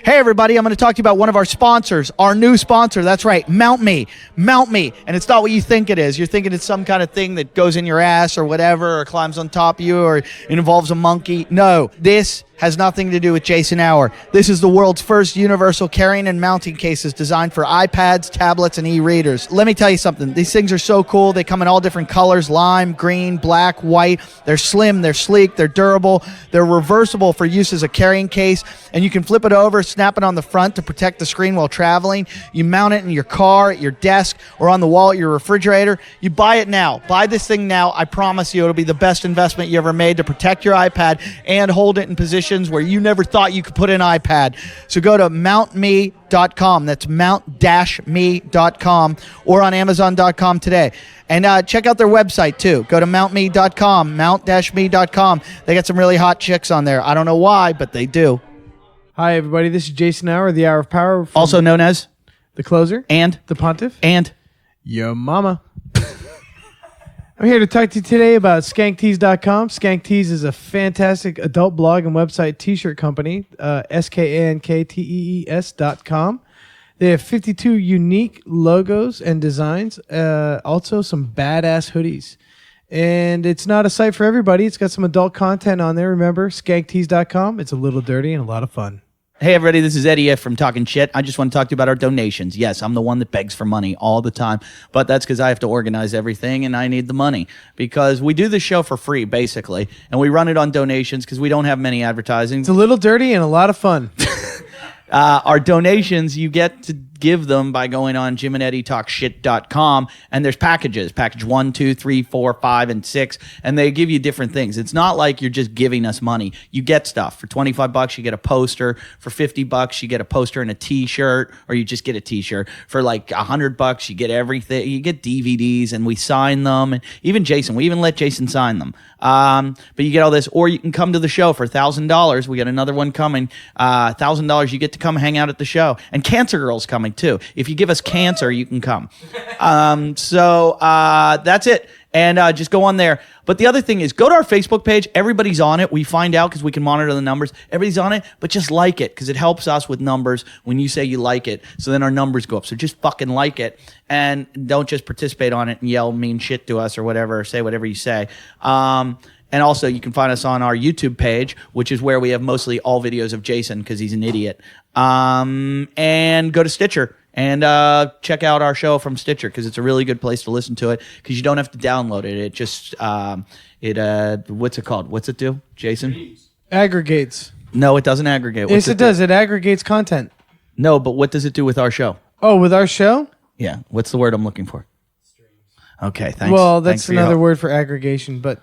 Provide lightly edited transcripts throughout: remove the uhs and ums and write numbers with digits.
Hey, everybody, I'm going to talk to you about one of our sponsors, our new sponsor. That's right, Mount Me. Mount Me. And it's not what you think it is. You're thinking it's some kind of thing that goes in your ass or whatever, or climbs on top of you, or it involves a monkey. No, this has nothing to do with Jason Hour. This is the world's first universal carrying and mounting cases designed for iPads, tablets, and e-readers. Let me tell you something. These things are so cool. They come in all different colors, lime, green, black, white. They're slim, they're sleek, they're durable. They're reversible for use as a carrying case, and you can flip it over, snap it on the front to protect the screen while traveling. You mount it in your car, at your desk, or on the wall at your refrigerator. You buy it now. Buy this thing now. I promise you it'll be the best investment you ever made to protect your iPad and hold it in position where you never thought you could put an iPad. So go to mountme.com. That's mount-me.com, or on amazon.com today. And check out their website too. Go to mountme.com, mount-me.com. They got some really hot chicks on there. I don't know why, but they do. Hi, everybody. This is Jason Hour, the Hour of Power. Also known as the Closer. And the Pontiff. And your mama. I'm here to talk to you today about skanktees.com. Skanktees is a fantastic adult blog and website t-shirt company, skanktees.com. They have 52 unique logos and designs, also some badass hoodies. And it's not a site for everybody. It's got some adult content on there. Remember, skanktees.com. It's a little dirty and a lot of fun. Hey, everybody, this is Eddie F. from Talking Shit. I just want to talk to you about our donations. Yes, I'm the one that begs for money all the time, but that's because I have to organize everything and I need the money because we do this show for free, basically, and we run it on donations because we don't have many advertising. It's a little dirty and a lot of fun. Our donations, you get to give them by going on jimandeddietalkshit.com, and there's packages, package 1, 2, 3, 4, 5, and 6, and they give you different things. It's not like you're just giving us money. You get stuff. For $25, you get a poster. For $50, you get a poster and a t-shirt, or you just get a t-shirt. For like $100, you get everything. You get DVDs, and we sign them. And even Jason, we even let Jason sign them. But you get all this, or you can come to the show for $1,000. We got another one coming. $1,000, you get to come hang out at the show. And Cancer Girl's coming too. If you give us cancer, you can come. So that's it. And just go on there. But the other thing is, go to our Facebook page. Everybody's on it. We find out because we can monitor the numbers. Everybody's on it, but just like it because it helps us with numbers when you say you like it. So then our numbers go up. So just fucking like it and don't just participate on it and yell mean shit to us or whatever, or say whatever you say. And also, you can find us on our YouTube page, which is where we have mostly all videos of Jason because he's an idiot. And go to Stitcher and check out our show from Stitcher because it's a really good place to listen to it because you don't have to download it. It just, what's it called? What's it do, Jason? Aggregates. No, it doesn't aggregate. Yes, it does. It aggregates content. No, but what does it do with our show? Oh, with our show? Yeah. What's the word I'm looking for? Streams. Okay, thanks. Well, that's another word for aggregation, but...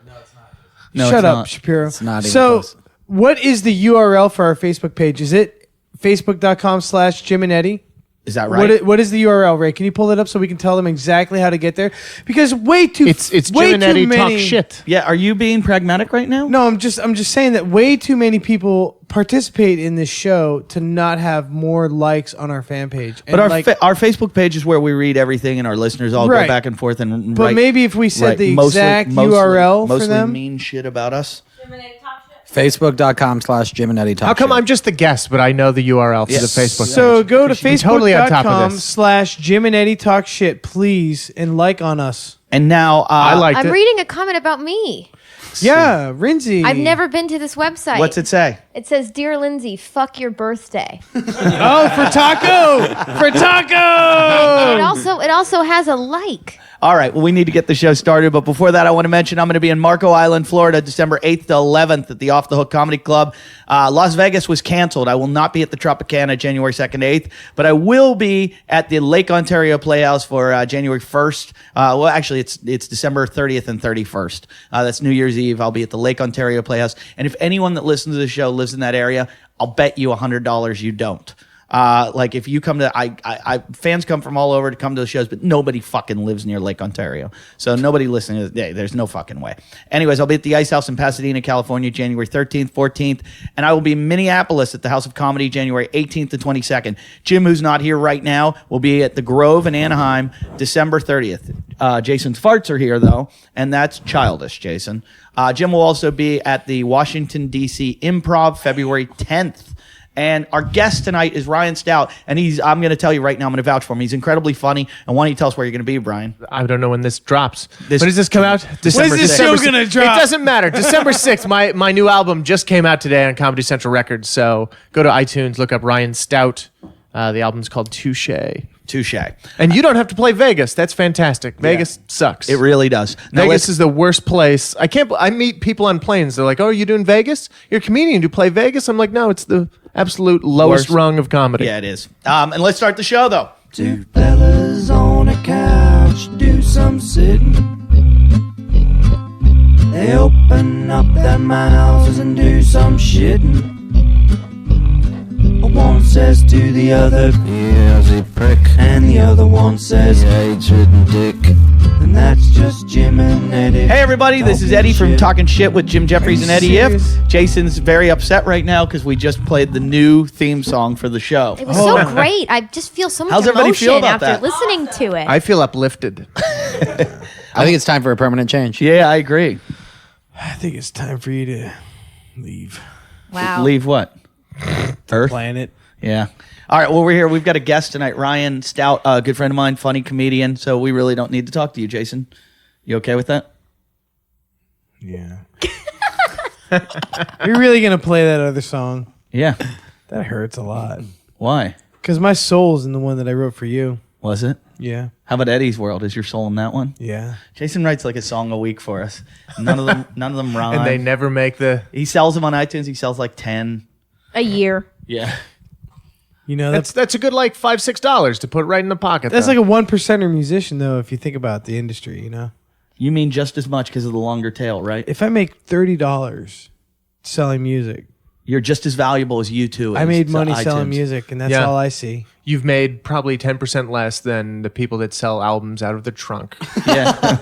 No, shut up, Shapiro. It's not even close. What is the URL for our Facebook page? Is it facebook.com/Jim and Eddie? Is that right? What is the URL, Ray? Can you pull it up so we can tell them exactly how to get there? Because It's Jim and Eddie talk shit. Yeah, are you being pragmatic right now? No, I'm just saying that way too many people participate in this show to not have more likes on our fan page. But our Facebook page is where we read everything, and our listeners all go back and forth and But write, maybe if we said the exact URL for them, mostly mean shit about us. Facebook.com/Jim and Eddie talk. How come I'm just the guest, but I know the URL to the Facebook So page? go to Totally on top of this. facebook.com/Jim and Eddie talk shit, please, and like on us. And now I liked I'm it. reading a comment about me. Yeah, Rinzy. I've never been to this website. What's it say? It says, "Dear Lindsay, fuck your birthday." Oh, for taco! For taco! It also has a like. All right, well, we need to get the show started. But before that, I want to mention I'm going to be in Marco Island, Florida, December 8th to 11th at the Off the Hook Comedy Club. Las Vegas was canceled. I will not be at the Tropicana January 2nd, 8th, but I will be at the Lake Ontario Playhouse for January 1st. Well, actually, it's December 30th and 31st. That's New Year's Eve. I'll be at the Lake Ontario Playhouse. And if anyone that listens to the show lives in that area, I'll bet you $100 you don't. Like if you come to, fans come from all over to come to the shows, but nobody fucking lives near Lake Ontario. So nobody listening to there's no fucking way. Anyways, I'll be at the Ice House in Pasadena, California, January 13th, 14th. And I will be in Minneapolis at the House of Comedy, January 18th to 22nd. Jim, who's not here right now, will be at the Grove in Anaheim, December 30th. Jason's farts are here though, and that's childish, Jason. Jim will also be at the Washington, D.C. Improv, February 10th. And our guest tonight is Ryan Stout, and I'm going to tell you right now, I'm going to vouch for him. He's incredibly funny. And why don't you tell us where you're going to be, Brian? I don't know when this drops. When does this come out? When's this show going to drop? It doesn't matter. December 6th. My new album just came out today on Comedy Central Records. So go to iTunes, look up Ryan Stout. The album's called Touche. And you don't have to play Vegas. That's fantastic. Vegas sucks. It really does. Now Vegas is the worst place. I meet people on planes. They're like, "Oh, are you doing Vegas? You're a comedian. Do you play Vegas?" I'm like, "No, it's the absolute lowest rung of comedy." Yeah, it is. And let's start the show, though. Two fellas on a couch do some sitting. They open up their mouths and do some shitting. One says to the other, "Here's a prick," and the other one says, "Hatred dick." And that's just Jim and Eddie. Hey, everybody, this is Eddie from Talking Shit with Jim Jeffries and Eddie If. Jason's very upset right now because we just played the new theme song for the show. It was so great. I just feel so much How's everybody emotion feel about after that? listening to it. I feel uplifted. I think it's time for a permanent change. Yeah, I agree. I think it's time for you to leave. Wow. Leave what? Earth? Planet. Yeah. All right, well, we're here. We've got a guest tonight, Ryan Stout, a good friend of mine, funny comedian, so we really don't need to talk to you, Jason. You okay with that? Yeah. You're really going to play that other song? Yeah. That hurts a lot. Why? Because my soul's in the one that I wrote for you. Was it? Yeah. How about Eddie's World? Is your soul in that one? Yeah. Jason writes like a song a week for us. None of them rhyme. And they never make the... He sells them on iTunes. He sells like 10. A year. Yeah. You know, That's a good like $5-6 to put right in the pocket. that's though. like a 1%er musician, though, if you think about the industry, you know? You mean just as much because of the longer tail, right? If I make $30 selling music, You're just as valuable as you two. I made to money iTunes. selling music, and that's Yeah. all I see. You've made probably 10% less than the people that sell albums out of the trunk. Yeah.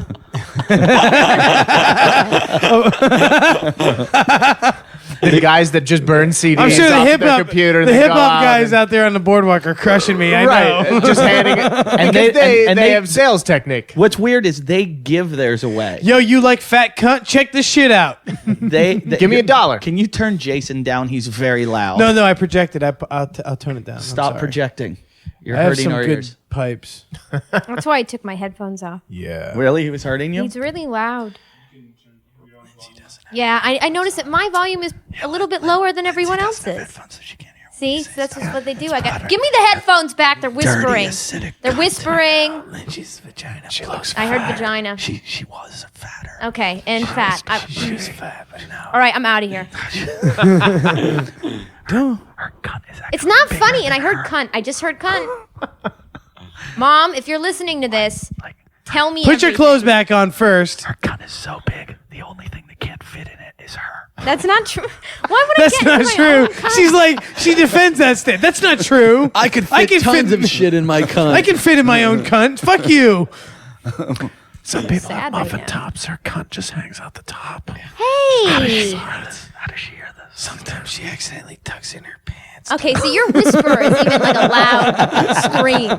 The guys that just burn CDs I'm sure the off hip their hop computer. the they hip go hop out guys and- out there on the boardwalk are crushing me. I right, know. just handing it. And they- they and they- have sales technique. What's weird is they give theirs away. Yo, you like fat cunt? Check this shit out. They Give me $1. Can you turn Jason down? He's very loud. No, I projected. I'll tone it down. I'm Stop sorry. projecting. You're I have hurting some our good ears. pipes. That's why I took my headphones off. Yeah. Really? He was hurting you? He's really loud. Yeah, I noticed that my volume is a little bit lower than everyone else's. See, so that's just what they do. Give me the headphones back. They're whispering. They're whispering. She's vagina. She looks I heard vagina. She was fatter. Okay, and fat. She was fat, but now All right, I'm out of here. her cunt is actually It's not funny, and I heard cunt. I just heard cunt. Mom, if you're listening to this, tell me. Put your everything. clothes back on first. Her cunt is so big. The only thing that can't fit in it is her. That's not true. Why would That's I get not in my true. own cunt? She's like, she defends that state. That's not true. I could fit tons of shit in my cunt. I can fit in my own cunt. Fuck you. Some people sad have right muffin now. tops. Her cunt just hangs out the top. Hey. How does she hear this? Sometimes she accidentally tucks in her pants. Okay, so your whisper is even like a loud scream.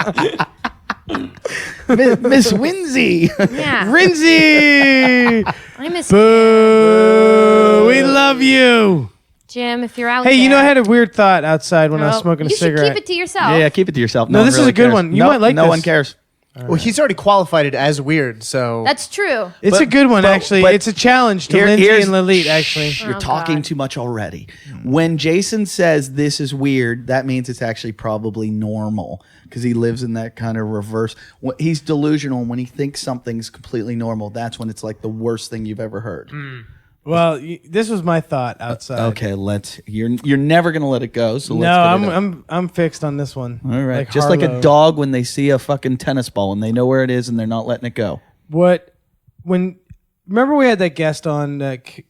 Miss Winsey. Yeah. Rinzy. I miss Boo. We love you. Jim. If you're out Hey, there. you know, I had a weird thought outside when I was Oh, smoking a you cigarette. should keep it to yourself. Yeah, keep it to yourself. No, one this is really a good cares. one. You No- might like No this. one cares. Well, he's already qualified it as weird, so That's true. It's a good one, actually. but It's a challenge to Here- Lindsay here's- and Lalit, actually. You're Oh, talking God. too much already. When Jason says this is weird, that means it's actually probably normal because he lives in that kind of reverse. He's delusional. When he thinks something's completely normal, that's when it's like the worst thing you've ever heard. Well, this was my thought outside. Okay, you're never gonna let it go. So let's No, get it up. I'm fixed on this one. All right. Like Just like a Harlow. dog when they see a fucking tennis ball and they know where it is and they're not letting it go. Remember we had that guest on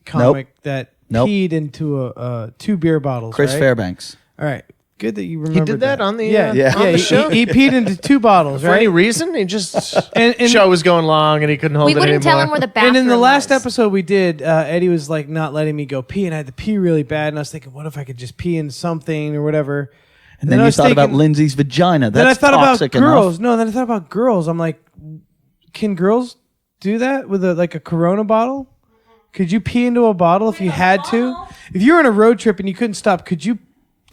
comic that Nope. peed into two beer bottles. Chris right? Fairbanks. All right, good that you remember. did that on the, yeah on yeah. the he- show? He peed into two bottles, for any right? reason, he just And show was going long and he couldn't hold We it wouldn't tell anymore. him where the bathroom And in the last was. episode we did, Eddie was like not letting me go pee, and I had to pee really bad. And I was thinking, what if I could just pee in something or whatever? And then I you was thought about thinking- Lindsay's vagina. Then I That's thought about toxic girls. enough. No, then I thought about girls. I'm like, can girls do that with a Corona bottle? Could you pee into a bottle if you had to? If you were on a road trip and you couldn't stop, could you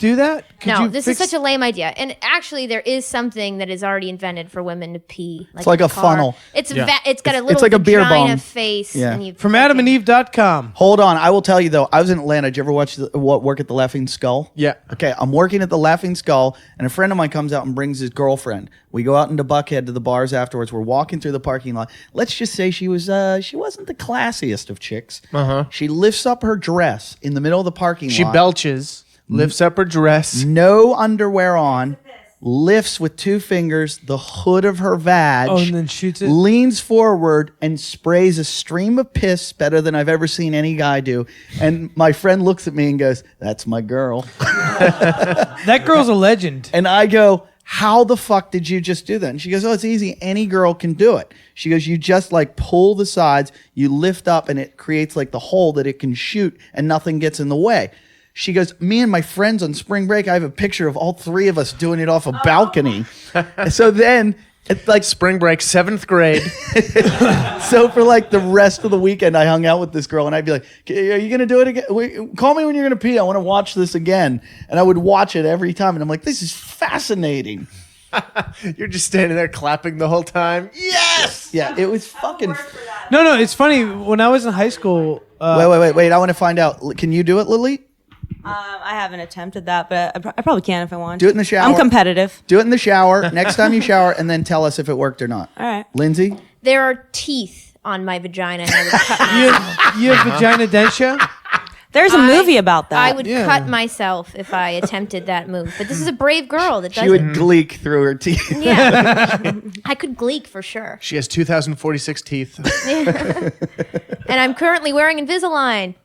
do that? Could No, you this is such a lame idea. And actually, there is something that is already invented for women to pee. It's like in a car. funnel. It's it's got a little like a beer vagina bong. face. Yeah. And you From plug in. AdamandEve.com. Hold on, I will tell you though. I was in Atlanta. Did you ever watch work at the Laughing Skull? Yeah. Okay, I'm working at the Laughing Skull, and a friend of mine comes out and brings his girlfriend. We go out into Buckhead to the bars afterwards. We're walking through the parking lot. Let's just say she wasn't the classiest of chicks. She lifts up her dress in the middle of the parking She lot. belches, lifts up her dress. No underwear on. Lifts with 2 fingers the hood of her vag. Oh, and then shoots it? Leans forward and sprays a stream of piss better than I've ever seen any guy do. And my friend looks at me and goes, "That's my girl." That girl's a legend. And I go, "How the fuck did you just do that?" And she goes, "Oh, it's easy. Any girl can do it." She goes, "You just like pull the sides, you lift up, and it creates like the hole that it can shoot and nothing gets in the way." She goes, "Me and my friends on spring break, I have a picture of all 3 of us doing it off a balcony." So then it's like Spring break, 7th grade. so for like the rest of the weekend, I hung out with this girl, and I'd be like, "Are you gonna do it again? Call me when you're gonna pee. I want to watch this again." And I would watch it every time, and I'm like, "This is fascinating." You're just standing there clapping the whole time. Yes. Yeah, it was fucking. No, it's funny. When I was in high school, Wait! I want to find out. Can you do it, Lily? I haven't attempted that, but I probably can if I want. Do it in the shower. I'm competitive. Do it in the shower next time you shower, and then tell us if it worked or not. All right. Lindsay? There are teeth on my vagina. And I would cut myself. you have vagina dentia? There's a movie about that. I would Yeah. cut myself if I attempted that move. But this is a brave girl that does She would it. gleek through her teeth. Yeah. I could gleek for sure. She has 2,046 teeth. And I'm currently wearing Invisalign.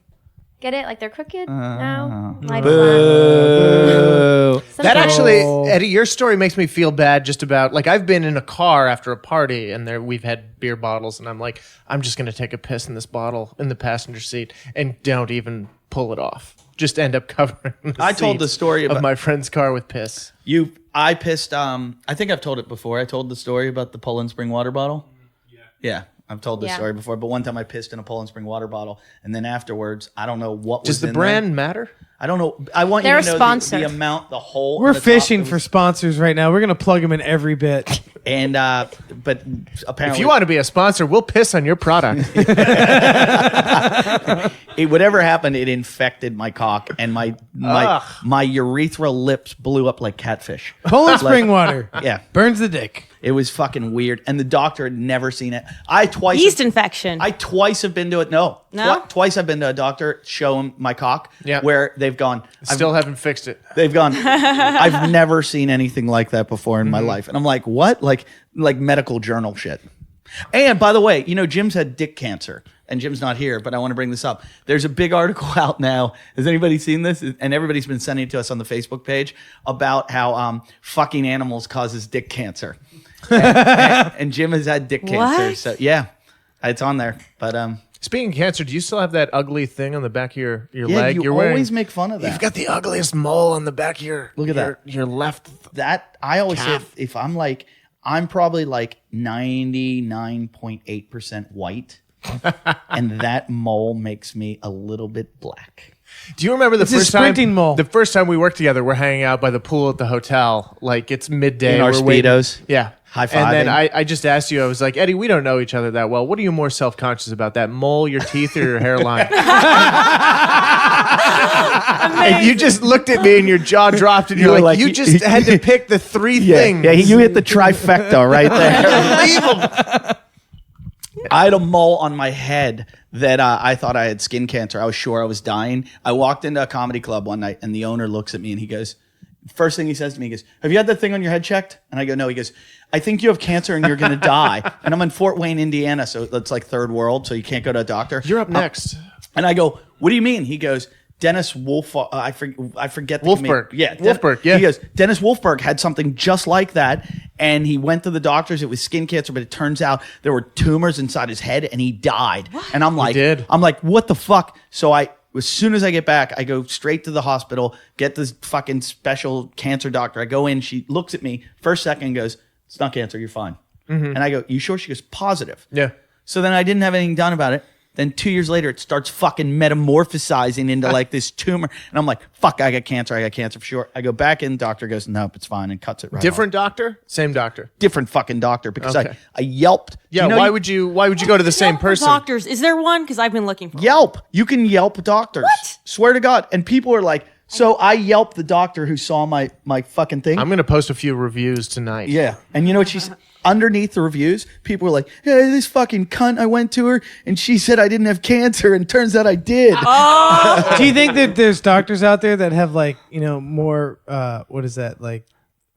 Get it? Like they're crooked? No? Like Boo. That actually, Eddie, your story makes me feel bad just about, like, I've been in a car after a party and we've had beer bottles and I'm like, I'm just going to take a piss in this bottle in the passenger seat and don't even pull it off. Just end up covering the I told seat the story of about- my friend's car with piss. I pissed. I think I've told it before. I told the story about the Poland Spring water bottle. Yeah, I've told this Yeah. story before. But one time I pissed in a Poland Spring water bottle, and then afterwards, I don't know what was Does the in brand there. matter? I don't know. I want They're you to a know sponsor. the amount, the whole. We're on the top. fishing It for was- sponsors right now. We're going to plug them in every bit. and but apparently, If you want to be a sponsor, we'll piss on your product. whatever happened, it infected my cock, and my urethral lips blew up like catfish. Poland spring water. Yeah. Burns the dick. It was fucking weird, and the doctor had never seen it. I twice Yeast infection. I twice have been to it. No, No? twice I've been to a doctor, show him my cock, Yeah. where they've gone. Still haven't fixed it. They've gone. I've never seen anything like that before in my life, and I'm like, what? Like medical journal shit. And by the way, Jim's had dick cancer, and Jim's not here, but I want to bring this up. There's a big article out now. Has anybody seen this? And everybody's been sending it to us on the Facebook page about how fucking animals causes dick cancer. And Jim has had dick cancer. What? So yeah, it's on there. But Speaking of cancer, do you still have that ugly thing on the back of your yeah, leg? you You're always wearing, make fun of that. You've got the ugliest mole on the back of your. Look at that. Your left. That I always say Calf. if I'm probably like 99.8% white, and that mole makes me a little bit black. Do you remember the It's a first time? sprinting mole. The first time we worked together, we're hanging out by the pool at the hotel. Like it's midday. In our we're waiting- Speedos. Yeah. High-fiving. And then I just asked you, I was like, Eddie, we don't know each other that well. What are you more self-conscious about, that mole, your teeth, or your hairline? And you just looked at me and your jaw dropped and You you're were like, like, you just had to pick the three things. Yeah, you hit the trifecta right there. I had a mole on my head that I thought I had skin cancer. I was sure I was dying. I walked into a comedy club one night, and the owner looks at me and he goes, first thing he says to me, he goes, "Have you had that thing on your head checked?" And I go, "No." He goes, "I think you have cancer and you're going to die." And I'm in Fort Wayne, Indiana, so it's like third world, so you can't go to a doctor. You're up next. And I go, "What do you mean?" He goes, "Dennis Wolf, I forget the Wolfberg. comedian. Yeah, Wolfberg, yeah. He goes, "Dennis Wolfberg had something just like that, and he went to the doctors. It was skin cancer, but it turns out there were tumors inside his head, and he died." And I'm like, did? I'm like, what the fuck? So as soon as I get back, I go straight to the hospital, get this fucking special cancer doctor. I go in, she looks at me, first second goes, "It's not cancer, you're fine." And I go, "You sure?" She goes, "Positive." Yeah. So then I didn't have anything done about it. Then 2 years later, it starts fucking metamorphosizing into like this tumor. And I'm like, fuck, I got cancer for sure. I go back in, doctor goes, nope, it's fine, and cuts it right Different off. doctor? Same doctor? Different fucking doctor, because Okay. I yelped. Yeah, why would you go to the same person? Doctors, is there one? Because I've been looking for Yelp. You can Yelp doctors. What? Swear to God. And people are like, so I Yelped the doctor who saw my fucking thing. I'm going to post a few reviews tonight. Yeah. And you know what she's underneath the reviews? People were like, hey, this fucking cunt, I went to her and she said I didn't have cancer and turns out I did. Do you think that there's doctors out there that have like, more, what is that? Like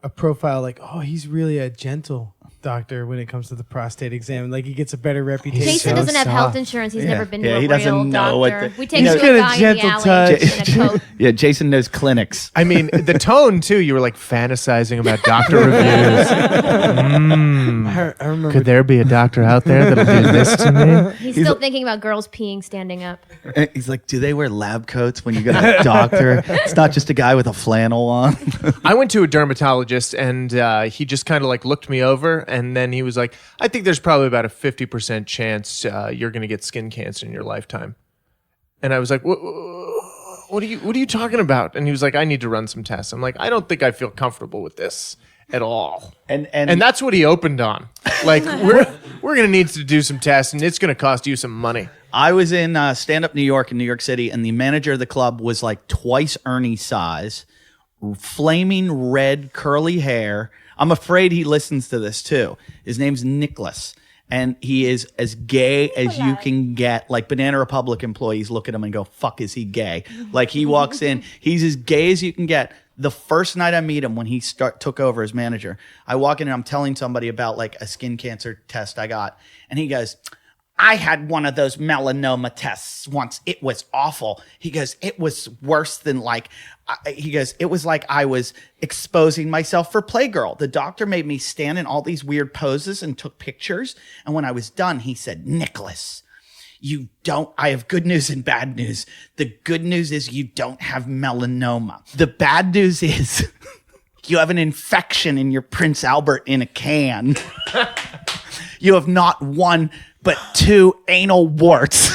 a profile like, oh, he's really a gentle doctor when it comes to the prostate exam. Like he gets a better reputation. Jason doesn't have health insurance. He's never been to a he real doesn't know what doctor. the- We take He's to got a a guy in the gentle alley touch. in a coat. Yeah, Jason knows clinics. I mean, the tone too, you were like fantasizing about doctor reviews. I remember. Could there be a doctor out there that'll do this to me? He's still thinking about girls peeing standing up. He's like, do they wear lab coats when you go to a doctor? It's not just a guy with a flannel on. I went to a dermatologist and he just kind of like looked me over and then he was like, I think there's probably about a 50% chance you're going to get skin cancer in your lifetime. And I was like, what are you talking about? And he was like, I need to run some tests. I'm like, I don't think I feel comfortable with this at all. And that's what he opened on. Like, we're going to need to do some tests and it's going to cost you some money. I was in stand-up New York in New York City, and the manager of the club was like twice Ernie's size, flaming red curly hair. I'm afraid he listens to this too. His name's Nicholas, and he is as gay as you can get. Like Banana Republic employees look at him and go, fuck, is he gay? Like he walks in, he's as gay as you can get. The first night I meet him, when he took over as manager, I walk in and I'm telling somebody about like a skin cancer test I got, and he goes, I had one of those melanoma tests once. It was awful. He goes, it was worse than it was like I was exposing myself for Playgirl. The doctor made me stand in all these weird poses and took pictures. And when I was done, he said, Nicholas, I have good news and bad news. The good news is you don't have melanoma. The bad news is you have an infection in your Prince Albert in a can. You have not one, but 2 anal warts.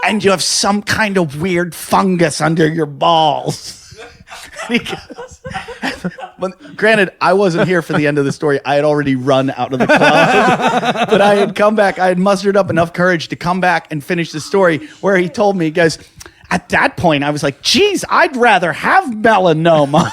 And you have some kind of weird fungus under your balls. But granted, I wasn't here for the end of the story. I had already run out of the club. But I had come back. I had mustered up enough courage to come back and finish the story where he told me, he goes, at that point, I was like, geez, I'd rather have melanoma.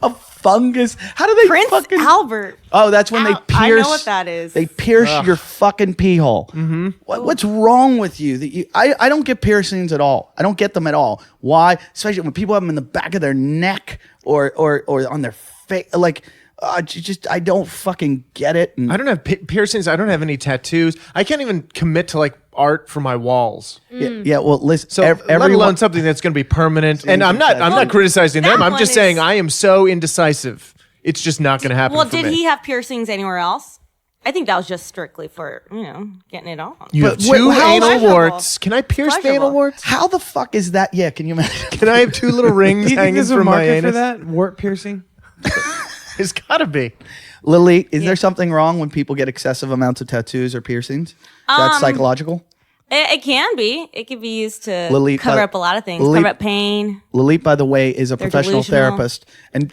A fungus. How do they Prince Albert. Oh, that's when they pierce. I know what that is. They pierce your fucking pee hole. Mm-hmm. What's wrong with you? I don't get piercings at all. I don't get them at all. Why? Especially when people have them in the back of their neck or on their face. Like, I don't fucking get it. And I don't have piercings. I don't have any tattoos. I can't even commit to like art for my walls. yeah, well, listen. So let alone something that's going to be permanent. And I'm not criticizing them. I'm just saying I am so indecisive. It's just not going to happen. Well, for did me. he have piercings anywhere else? I think that was just strictly for getting it on. You have But 2 how anal pleasurable. warts. Can I pierce the anal Pleasurable. warts? How the fuck is that? Yeah, can you imagine? Can I have 2 little rings Do you think hanging there's a from my market for anus? that? Wart piercing? It's got to be. Lily, is there something wrong when people get excessive amounts of tattoos or piercings? That's psychological? It can be. It can be used to Lily, cover up a lot of things. Lily- Cover up pain. Lalit, by the way, is a They're professional delusional. therapist. And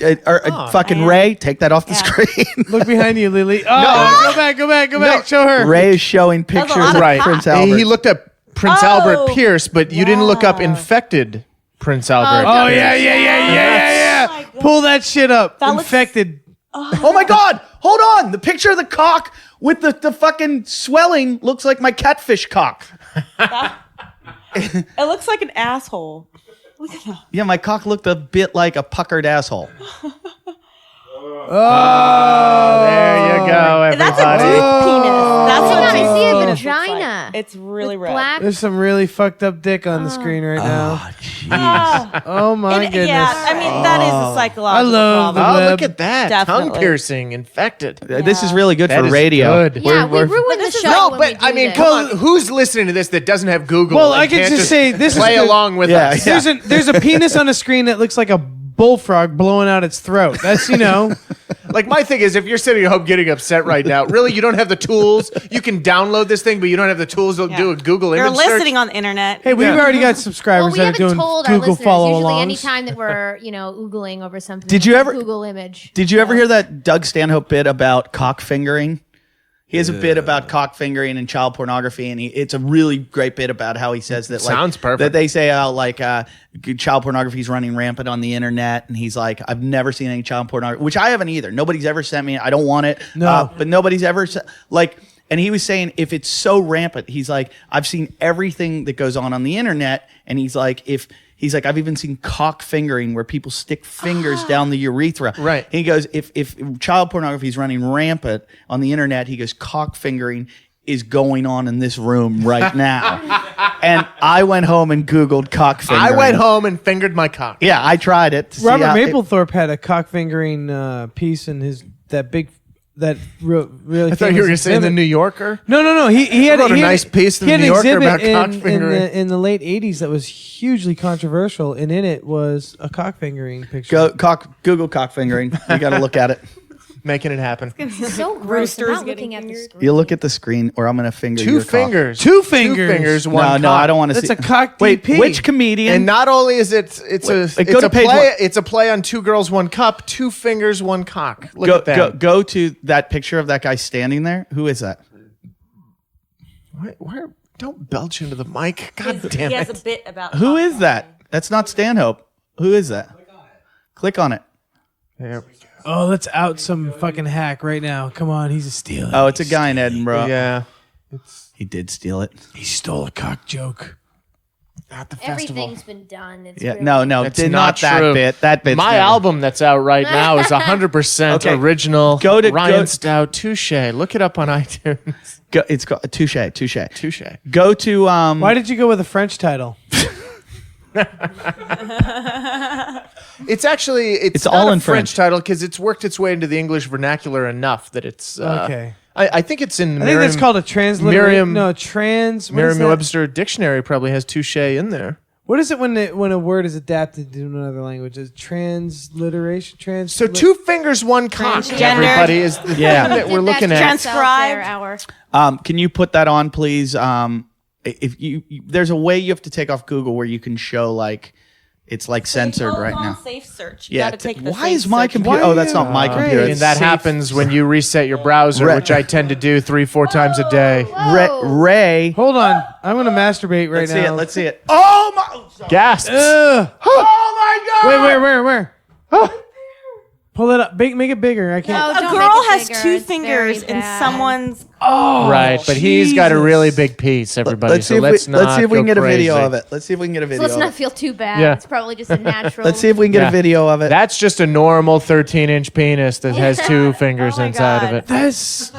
fucking Ray, take that off the Yeah. screen. Look behind you, Lily. Oh, go back. Show her. Ray is showing was a pictures lot of of Right. Prince And Albert. he looked up Prince Oh. Albert Pierce, but you didn't look up infected Prince Albert. Oh, yeah. Pull that shit up. That looks- Infected. Oh my God! Hold on! The picture of the cock with the fucking swelling looks like my catfish cock. It looks like an asshole. Look at that. Yeah, my cock looked a bit like a puckered asshole. There you go, everybody. That's a tooth penis. That's Hang what on, I see a penis looks like. vagina. It's really With red. black. There's some really fucked up dick on the screen right now. Ah. Oh my And, goodness. yeah, I mean that is a psychological I love problem. the Oh, web. look at that. Tongue Definitely. piercing, infected. This is really good That for is radio. good. Yeah, we ruined the this is- show. No, when But we do I mean, this. come on. Who's listening to this that doesn't have Google? Well, and I could can't just say this is play the- along with Yeah, us? yeah. There's a penis on a screen that looks like a bullfrog blowing out its throat. That's, Like, my thing is, if you're sitting at home getting upset right now, really, you don't have the tools. You can download this thing, but you don't have the tools to do a Google You're image search. listening on the internet. hey, we've already got subscribers Well, we that are haven't doing told our Google listeners. follow Usually, alongs. anytime that we're oogling over something, Did you ever- Google image? Did you ever hear that Doug Stanhope bit about cock fingering? He has a bit about cock fingering and child pornography, and it's a really great bit about how he says that. Sounds perfect. That they say child pornography is running rampant on the internet, and he's like, I've never seen any child pornography, which I haven't either. Nobody's ever sent me. I don't want it. No. But nobody's ever And he was saying, if it's so rampant, he's like, I've seen everything that goes on the internet, and he's like, I've even seen cock fingering where people stick fingers down the urethra. Right. And he goes, if child pornography is running rampant on the internet, he goes, cock fingering is going on in this room right now. And I went home and Googled cock fingering. I went home and fingered my cock. Yeah, I tried it. to see Robert how it- Mapplethorpe had a cock fingering piece in really. I thought you were going to say in the New Yorker. No. He had wrote a he had- nice piece in he the had New an Yorker exhibit about cock in fingering. in the late '80s that was hugely controversial, and in it was a cock fingering picture. Google cock fingering. You got to look at it. Making it happen. So gross. I'm Roosters not getting looking at the fingered. screen. You look at the screen, or I'm going to finger Two your cock. fingers. Two fingers. One cock. No, I don't want to see. That's a cock Wait, DP. which comedian? And not only is it's go to a page play. one. It's a play on Two Girls, One Cup. Two fingers, one cock. Look at that. Go to that picture of that guy standing there. Who is that? Where? Don't belch into the mic. God damn He has it. a bit about Who is that? That's not Stanhope. Who is that? Click on it. There we go. Oh, let's out some fucking hack right now. Come on, he's a stealer. Oh, it's a guy in Edinburgh. Yeah. He did steal it. He stole a cock joke. At the festival. Everything's been done. It's Yeah, really- no, That's did not not that true. bit. That bit's My never- album that's out right now is 100% Okay. original. Go to- Ryan go- Stout Touche. Look it up on iTunes. It's called touche. Touche. Go to Why did you go with a French title? It's actually it's all not a in French French. title because it's worked its way into the English vernacular enough that it's Okay. I think it's in I think that's called a transliteration. Merriam- No, trans. what is that? Merriam-Webster dictionary probably has touche in there. What is it when a word is adapted to another language? Is transliteration? So two fingers, one cock. Transgender. Everybody is the thing that Did we're that looking to at. yourself there, Transcribed. hour. Can you put that on, please? If you there's a way you have to take off Google where you can show like it's like censored right now. Safe search. You Yeah. gotta take the Why safe is my search. computer? Oh, that's not my computer. And It's that safe. happens when you reset your browser, Right. which I tend to do 3-4 times a day. Whoa. Ray. Hold on, I'm gonna masturbate right Let's now. see it. Let's see it. Oh my! Gasps. Ugh. Oh my God! Where? Pull it up. Make it bigger. I can't. No, A don't girl make it has bigger. two It's fingers very in bad. someone's. Right, but he's got a Jesus. really big piece, everybody. Let's see so if let's let's see if we not can get go a video crazy. of it. Let's see if we can get a So video. let's of not it. feel too bad. Yeah. It's probably just a natural. Let's see if we can get Yeah. a video of it. That's just a normal 13-inch penis that has two fingers Oh my inside God. of it. That's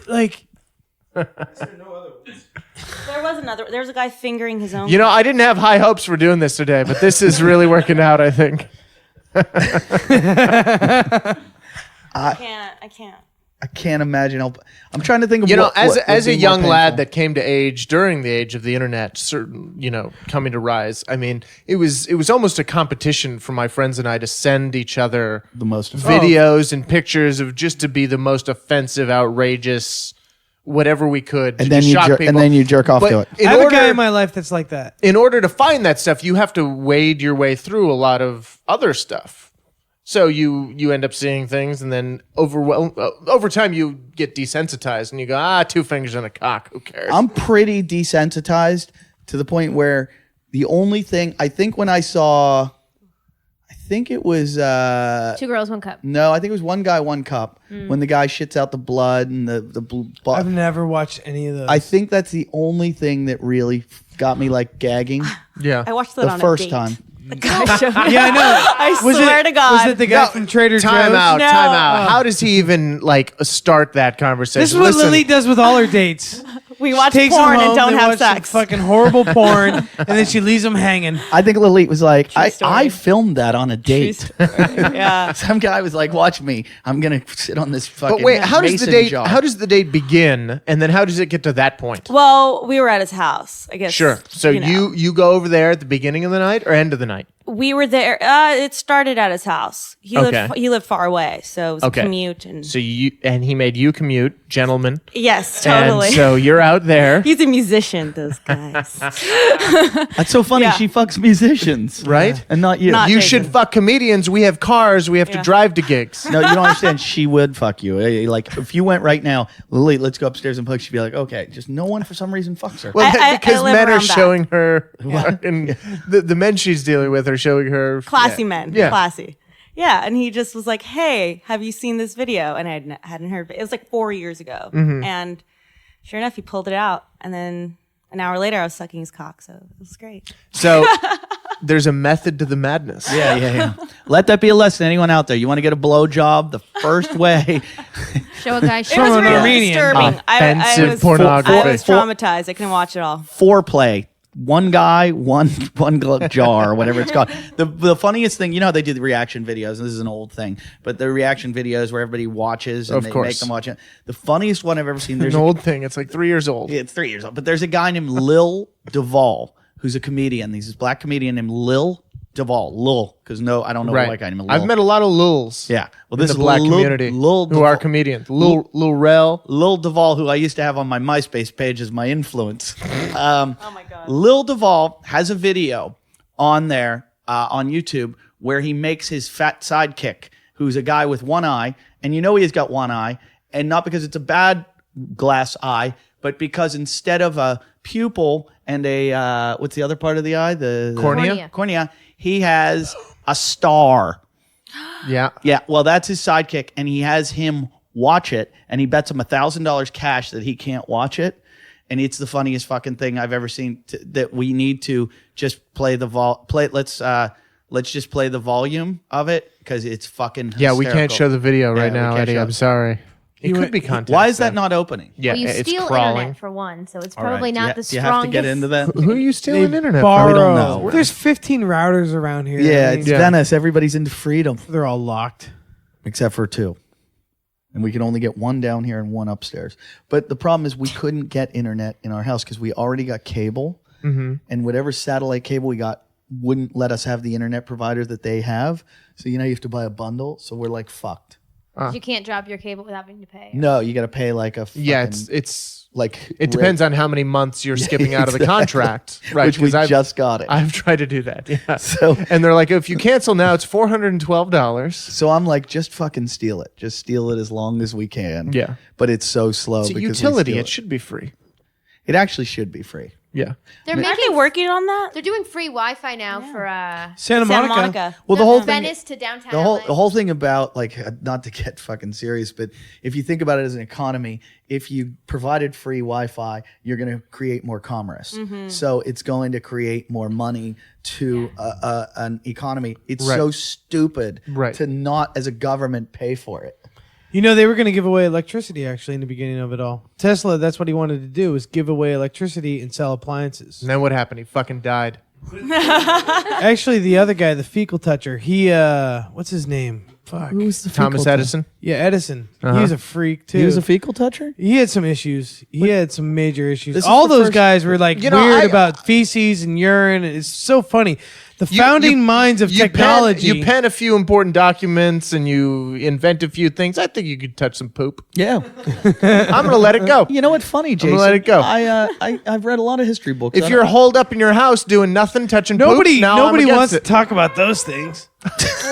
like. There was another. There was a guy fingering his own. You know, I didn't have high hopes for doing this today, but this is really working out, I think. I can't. I can't imagine. I'm trying to think of You know, what, as what a, as would a be more young lad painful. that came to age during the age of the internet, coming to rise. I mean, it was almost a competition for my friends and I to send each other the most videos and pictures of just to be the most offensive, outrageous, whatever we could, and to then just you shock people. and then you jerk off But to it. in I have order, a guy in my life that's like that. in order to find that stuff, you have to wade your way through a lot of other stuff. So you end up seeing things, and then over time you get desensitized, and you go, two fingers and a cock. Who cares? I'm pretty desensitized to the point where the only thing I think when I saw, I think it was 2 girls, 1 cup. no, I think it was One Guy, One Cup when the guy shits out the blood and the blood. I've never watched any of those. I think that's the only thing that really got me like gagging yeah. I watched that the on first a date. time. The guy showed me. yeah, I know. I swear to God. Was it the guy from Trader Time Joe's? out, No. time out. How does he even start that conversation? This is what Listen, Lily does with all her dates. we She watch takes them porn and home, don't they have watch some sex. fucking horrible porn, and then she leaves them hanging. I think Lilith was like, I story. filmed that on a date. Yeah. Some guy was like, watch me. I'm going to sit on this fucking But wait, how does the mason date? jar. How does the date begin, and then how does it get to that point? Well, we were at his house. I guess. Sure. So know. you go over there at the beginning of the night or end of the night? We were there. It started at his house. He lived far away, so it was a commute. And So he made you commute, gentlemen. yes, totally. And so you're out there, He's a musician. Those guys. That's so funny. Yeah. She fucks musicians, right? And not you. Not- You Jason. should fuck comedians. We have cars. We have to Yeah. drive to gigs. No, you don't understand. She would fuck you. Like if you went right now, Lily, let's go upstairs and fuck. She'd be like, okay, just no one for some reason fucks her. Well, I because live men are around that. showing her, and the men she's dealing with are showing her Classy men. Yeah. Classy. Yeah, and he just was like, "Hey, have you seen this video?" And I hadn't heard. It was like 4 years ago, and sure enough, he pulled it out. And then an hour later, I was sucking his cock, so it was great. So there's a method to the madness. Yeah. Let that be a lesson. Anyone out there, you want to get a blowjob? The first way. Show a guy It was an really Armenian. disturbing. I Offensive was pornography. I was traumatized. I couldn't watch it all. Foreplay. One guy, one jar, or whatever it's called. The funniest thing, you know how they do the reaction videos, and this is an old thing, but the reaction videos where everybody watches and Of they course. make them watch it. The funniest one I've ever seen. There's An old thing. It's like 3 years old. It's 3 years old, but there's a guy named Lil Duval who's a comedian. He's this black comedian named Lil Duval. Lil, because I don't know a white guy named Lil. I've met a lot of Luls. Yeah. Well, in this the is black Lil, community Lil who are Duval. comedians. Lil Rel. Lil Duval, who I used to have on my MySpace page as my influence. Oh my god. Lil Duval has a video on there on YouTube where he makes his fat sidekick, who's a guy with one eye, and you know he's got one eye, and not because it's a bad glass eye, but because instead of a pupil and a what's the other part of the eye? The Cornea? Cornea. He has a star. Yeah. Yeah, well, that's his sidekick, and he has him watch it, and he bets him $1,000 cash that he can't watch it, and it's the funniest fucking thing I've ever seen. That we need to just play the Let's just play the volume of it because it's fucking Yeah, we hysterical. can't show the video right Yeah, we now, can't Eddie. show I'm it. sorry. It could be content. Why is that then. not opening? Yeah, Well, you it's steal crawling. internet for one, so it's All right, probably do not you, the do you strongest. have to get into that? Who are you stealing internet Borrow. from? We don't know. There's 15 routers around here. Yeah, I mean, it's Venice. Everybody's into freedom they're all locked. except for 2. And we can only get 1 down here and 1 upstairs. But the problem is we couldn't get internet in our house because we already got cable. And whatever satellite cable we got wouldn't let us have the internet provider that they have. So, you have to buy a bundle. So we're like fucked. You can't drop your cable without having to pay. No, you got to pay like a fucking, Yeah, it's like it depends on how many months you're skipping out of the contract, right? which we 'cause just got it. I've tried to do that. Yeah. So- and they're like, if you cancel now, it's $412. So I'm like, just fucking steal it. Just steal it as long as we can. Yeah. But it's so slow. It's a because we utility. steal It should be free. It actually should be free. Yeah. They're Aren't they making. working on that? They're doing free Wi-Fi now for Santa Monica. Santa Monica. Well, the whole thing. Venice to downtown. The whole LA. the whole thing about not to get fucking serious, but if you think about it as an economy, if you provided free Wi-Fi, you're going to create more commerce. Mm-hmm. So it's going to create more money to an economy. It's Right. so stupid Right. to not, as a government, pay for it. They were going to give away electricity actually in the beginning of it all. Tesla, that's what he wanted to do, was give away electricity and sell appliances. And then what happened? He fucking died. Actually, the other guy, the fecal toucher, he what's his name? Fuck. Thomas Edison. Yeah, Edison. He was a freak too. He was a fecal toucher? He had some issues. He had some major issues. This is All the those first- guys were like You know, weird I- about feces and urine. It's so funny. The founding minds of technology. You pen a few important documents and you invent a few things. I think you could touch some poop. Yeah. I'm going to let it go. You know what's funny, Jason? let it go. I've read a lot of history books. If you're holed up in your house doing nothing, touching nobody poop, now nobody I'm against wants it. to talk about those things.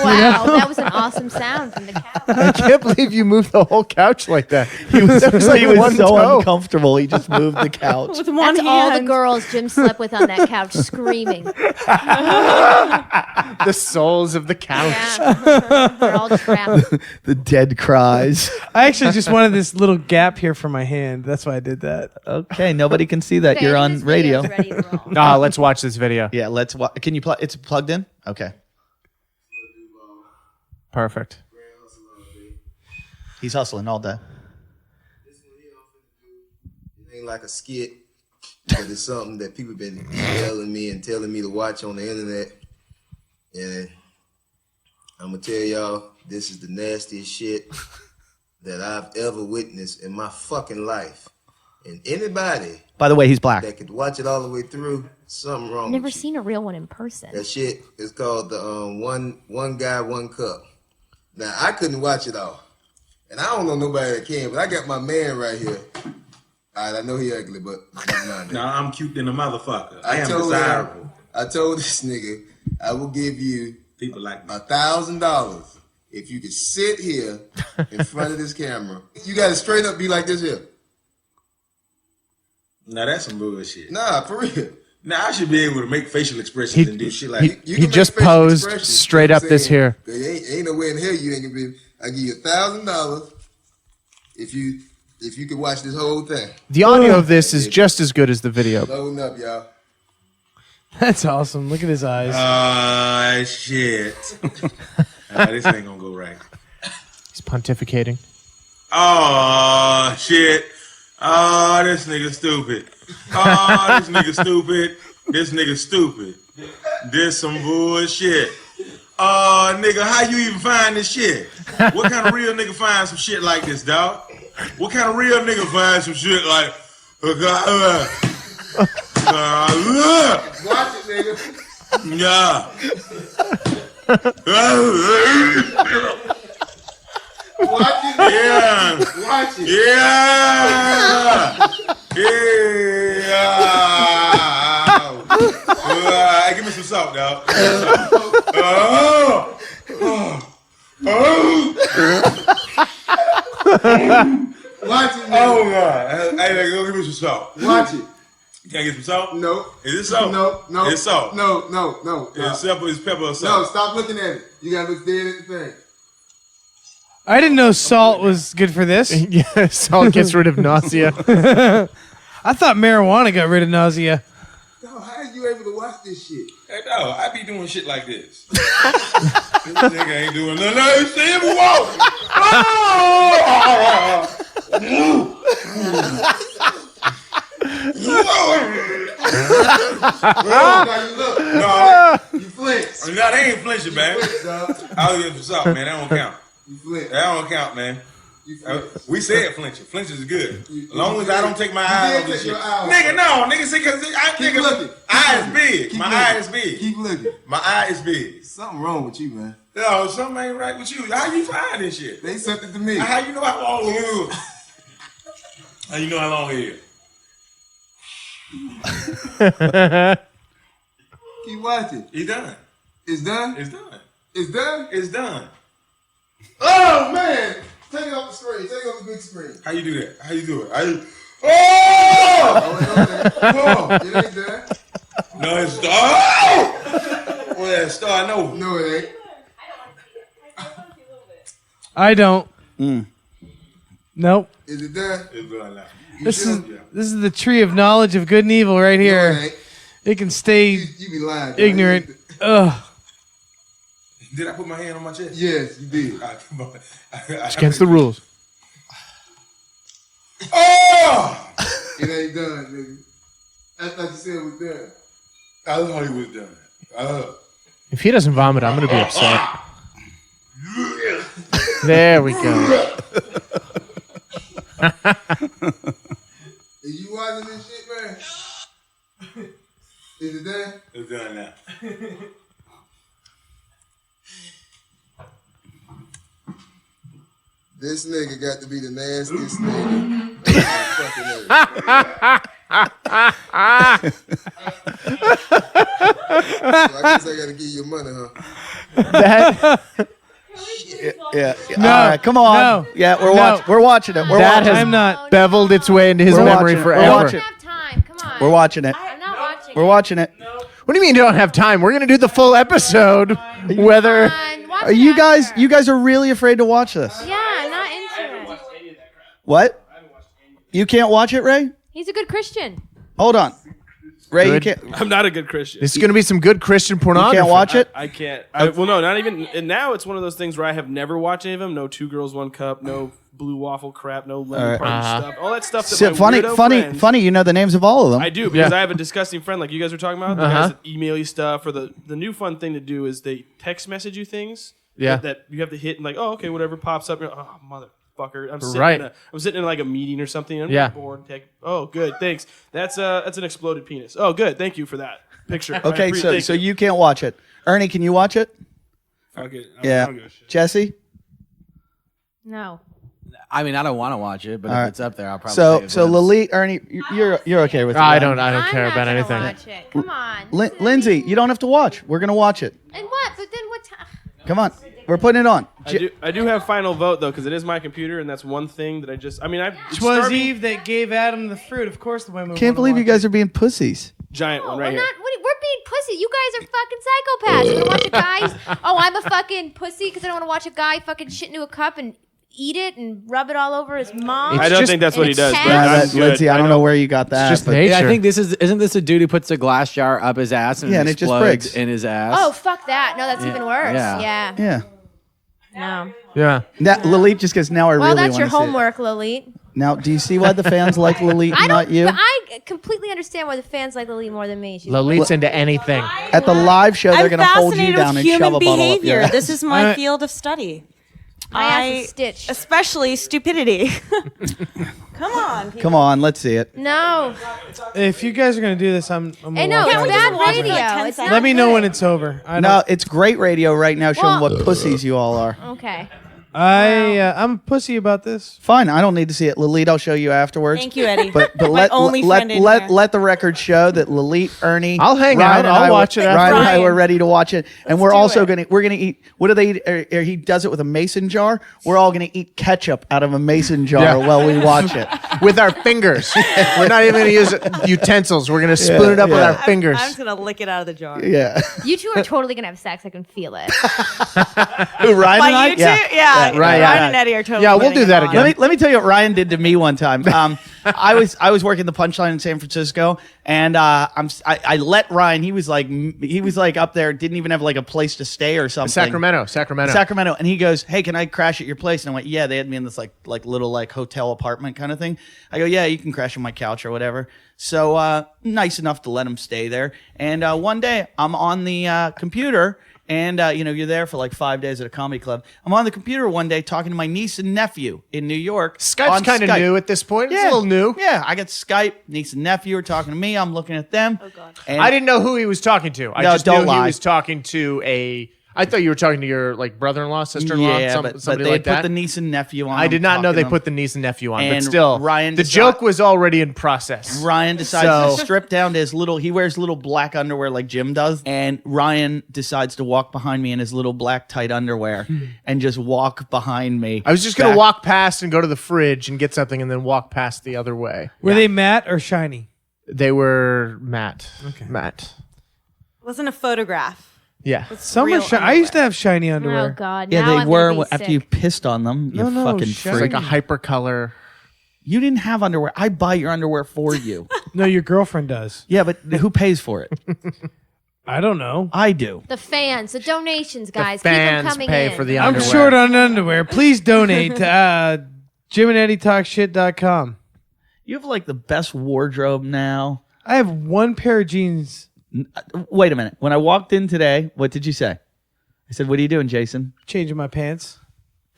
Wow, that was an awesome sound from the couch. I can't believe you moved the whole couch like that. he was, like he was one so toe. uncomfortable, he just moved the couch. With one That's all the hand. girls Jim slept with on that couch, screaming. The souls of the couch. Yeah. They're all trapped. The dead cries. I actually just wanted this little gap here for my hand. That's why I did that. Okay, nobody can see that. Okay, You're I on think this radio. video's ready to roll. Let's watch this video. Yeah, let's watch. Can you plug? It's plugged in? Okay. Perfect. He's hustling all day. It ain't like a skit, but it's something that people been emailing me and telling me to watch on the internet. And I'm gonna tell y'all, this is the nastiest shit that I've ever witnessed in my fucking life. And anybody By the way, he's black. that could watch it all the way through, Something wrong. Never with you. seen a real one in person. That shit is called the one guy, one cup. Now I couldn't watch it all, and I don't know nobody that can, but I got my man right here. All right, I know he ugly, but nah, I'm cute than a motherfucker. I am desirable. I told this nigga I will give you people like $1,000 if you could sit here in front of this camera. You got to straight up be like this here. Now that's some bullshit. Nah, for real. Now I should be able to make facial expressions and do shit like that. He just posed straight up this here. Ain't no way in hell you ain't gonna be. I give you $1,000 if you could watch this whole thing. The audio of this is just as good as the video. Loading up, y'all. That's awesome. Look at his eyes. Shit. This ain't gonna go right. He's pontificating. Oh shit. Oh, this nigga stupid. Oh, this nigga stupid. This nigga stupid. This some bullshit. Nigga, how you even find this shit? What kind of real nigga find some shit like this, dog? What kind of real nigga find some shit like? Watch it, nigga. Yeah. Watch it. Yeah. Watch it. Yeah. Give me some salt, dog. Watch it, nigga. Oh God! Hey, go give me some salt. Watch it. Can I get some salt? No. Is it salt? No. It's salt. No. It's pepper. It's pepper or No, salt. stop looking at it. You gotta look dead at the thing. I didn't know salt was good for this. Yeah, salt gets rid of nausea. I thought marijuana got rid of nausea. No, how are you able to watch this shit? Hey, no, I be doing shit like this. This nigga ain't doing nothing. No, see him walk. No, you flinch. No, they ain't flinching, man. I'll get some salt, man. That don't count. You flinch. That don't count, man. We said flinching. Flinching is good. As long as I don't take my eye off this shit. Nigga, no. Nigga, see, because Keep looking. eye is big. Keep My looking. eye is big. Keep looking. My eye is big. Something wrong with you, man. No, something ain't right with you. How you find this shit? They sent it to me. How you know how long it is? How you know how long it is? Keep watching. It's done. It's done? It's done. It's done? It's done. Oh, man. Take it off the screen. Take it off the big screen. How you do that? How you do it? Oh! Oh, it ain't done. No, it's done. Oh! Well, that star, no. No, it ain't. I don't. Nope. Is it done? It's done now. This is the tree of knowledge of good and evil right No, here. it ain't. It can stay You be lying. bro. ignorant. Ugh. Did I put my hand on my chest? Yes, you did. It's against the rules. Oh! It ain't done, nigga. I thought you said it was done. I thought he was done. If he doesn't vomit, I'm going to be upset. There we go. Is you watching this shit, man? Is it done? It's done now. This nigga got to be the nastiest nigga. Fucking so I guess I gotta give you money, huh? Yeah. No, All right, come on. no, Yeah, we're no. we're watching it. We're That watching. has I'm not. beveled its way into his We're memory watching it. We're forever. I watching don't have time. Come on. We're watching it. I'm not watching. We're watching it. What do you mean you don't have time? We're going to do the full episode. Whether Are you guys? You guys are really afraid to watch this? Yeah, I'm not into it. What? You can't watch it, Ray? He's a good Christian. Hold on, Ray. Good. You can't. I'm not a good Christian. this is going to be some good Christian You pornography. can't watch it. I can't. Well, no, not even. And now it's one of those things where I have never watched any of them. No Two Girls, One Cup. No Blue Waffle crap. No Lemon Party stuff. All that stuff. That So, my funny, weirdo funny, friends- funny. You know the names of all of them. I do because I have a disgusting friend like you guys were talking about. The guys that email you stuff, or the new fun thing to do is they text message you things. Yeah. That you have to hit and like, oh, okay, whatever pops up. You're like, oh, mother. fucker. Right. I'm sitting in like a meeting or something. I'm Yeah. bored. Oh, good. Thanks. That's an exploded penis. Oh, good. Thank you for that picture. Okay, Thank so you can't watch it. Ernie, can you watch it? Fuck it. Yeah. I don't give a shit. Jesse? No. I mean, I don't want to watch it, but All if right. it's up there, I'll probably. So take a so glimpse. Lily, Ernie, you're okay with it. I right? don't I'm care not about gonna anything. Watch it. Come on. Lindsay, you don't have to watch. We're gonna watch it. And what? But then what time? Come on, we're putting it on. I do have final vote though, because it is my computer, and that's one thing that I It was Eve that gave Adam the fruit. Of course, the women. Can't believe you guys are being pussies. giant one We're right here. not. We're being pussy. You guys are fucking psychopaths. You want to watch a guy? Oh, I'm a fucking pussy because I don't want to watch a guy fucking shit into a cup and eat it and rub it all over his mom. I don't just- think that's what he it's does. cat. But Yeah, I'm that, good. Lindsay, I don't know where you got that. just but- nature. Yeah, I think isn't this a dude who puts a glass jar up his ass and, Yeah, and it just explodes breaks. in his ass? Oh, fuck that. No, that's even worse. Yeah. Yeah. Yeah. No. Yeah. That Lalit just goes. Now I Well, really that's want your to see it. homework, Lalit. Now, do you see why the fans like Lalit, I not don't. you? But I completely understand why the fans like Lalit more than me. She's Lolit's into anything. At the live show, they're I'm going to hold you fascinated down with and shove human a bottle up behavior. your ass. This is my field of study. my ass is stitched. Especially stupidity. Come on. people. Come on, let's see it. No. If you guys are gonna do this, I'm. Hey, no, watch it's it. bad watch it for radio. like 10 It's seconds? not Let me know good. when it's over. No, it's great radio right now showing Well- what pussies you all are. Okay. I'm a pussy about this. Fine, I don't need to see it. Lalit, I'll show you afterwards. Thank you, Eddie. But My let only friend in here. let the record show that Lalit, Ernie, I'll hang Ryan out. and I'll I watch were, it after. Ryan and I Ryan. were ready to watch it, and we're do also it. gonna eat. What do they eat? He does it with a mason jar. We're all gonna eat ketchup out of a mason jar Yeah. while we watch it. With our fingers. We're not even going to use utensils. We're going to spoon it up with yeah. our fingers. I'm just going to lick it out of the jar. Yeah. You two are totally gonna have sex. I can feel it. Who, Ryan Like and I? you two? Yeah. Right, Ryan yeah. and Eddie are totally Yeah, we'll getting do it that on. again. Let me tell you what Ryan did to me one time. I was working the Punchline in San Francisco, and I let Ryan. He was like up there, didn't even have like a place to stay or something. Sacramento, and he goes, "Hey, can I crash at your place?" And I went, "Yeah." They had me in this like little like hotel apartment kind of thing. I go, "Yeah, you can crash on my couch or whatever." So nice enough to let him stay there. And one day I'm on the computer. And, you're there for like 5 days at a comedy club. I'm on the computer one day talking to my niece and nephew in New York. Skype's on kind of Skype. new at this point. It's a little new. Yeah, I got Skype. Niece and nephew are talking to me. I'm looking at them. Oh, God. And I didn't know who he was talking to. I No, just don't knew lie. he was talking to I thought you were talking to your like brother-in-law, sister-in-law, Yeah, but somebody they like put that. the niece and nephew on. I did not know talking they to put them. the niece and nephew on, And but still, Ryan the decide- joke was already in process. Ryan decides So- to strip down to his little. He wears little black underwear like Jim does, and Ryan decides to walk behind me in his little black tight underwear and just walk behind me. I was just going to back- walk past and go to the fridge and get something and then walk past the other way. Were they matte or shiny? They were matte. Okay. Matte. It wasn't a photograph. Yeah. Some Real are I used to have shiny underwear. Oh God. Yeah, now they I'm were gonna be after sick. you pissed on them. You No, fucking shut It's freak. like a hypercolor. You didn't have underwear. I buy your underwear for you. No, your girlfriend does. Yeah, but who pays for it? I don't know. I do. The fans, the donations, guys. The Keep them fans coming pay in. for the I'm underwear. short on underwear. Please donate to JimandEddieTalkShit.com. You have like the best wardrobe now. I have one pair of jeans. Wait a minute. When I walked in today, what did you say? I said, "What are you doing, Jason?" Changing my pants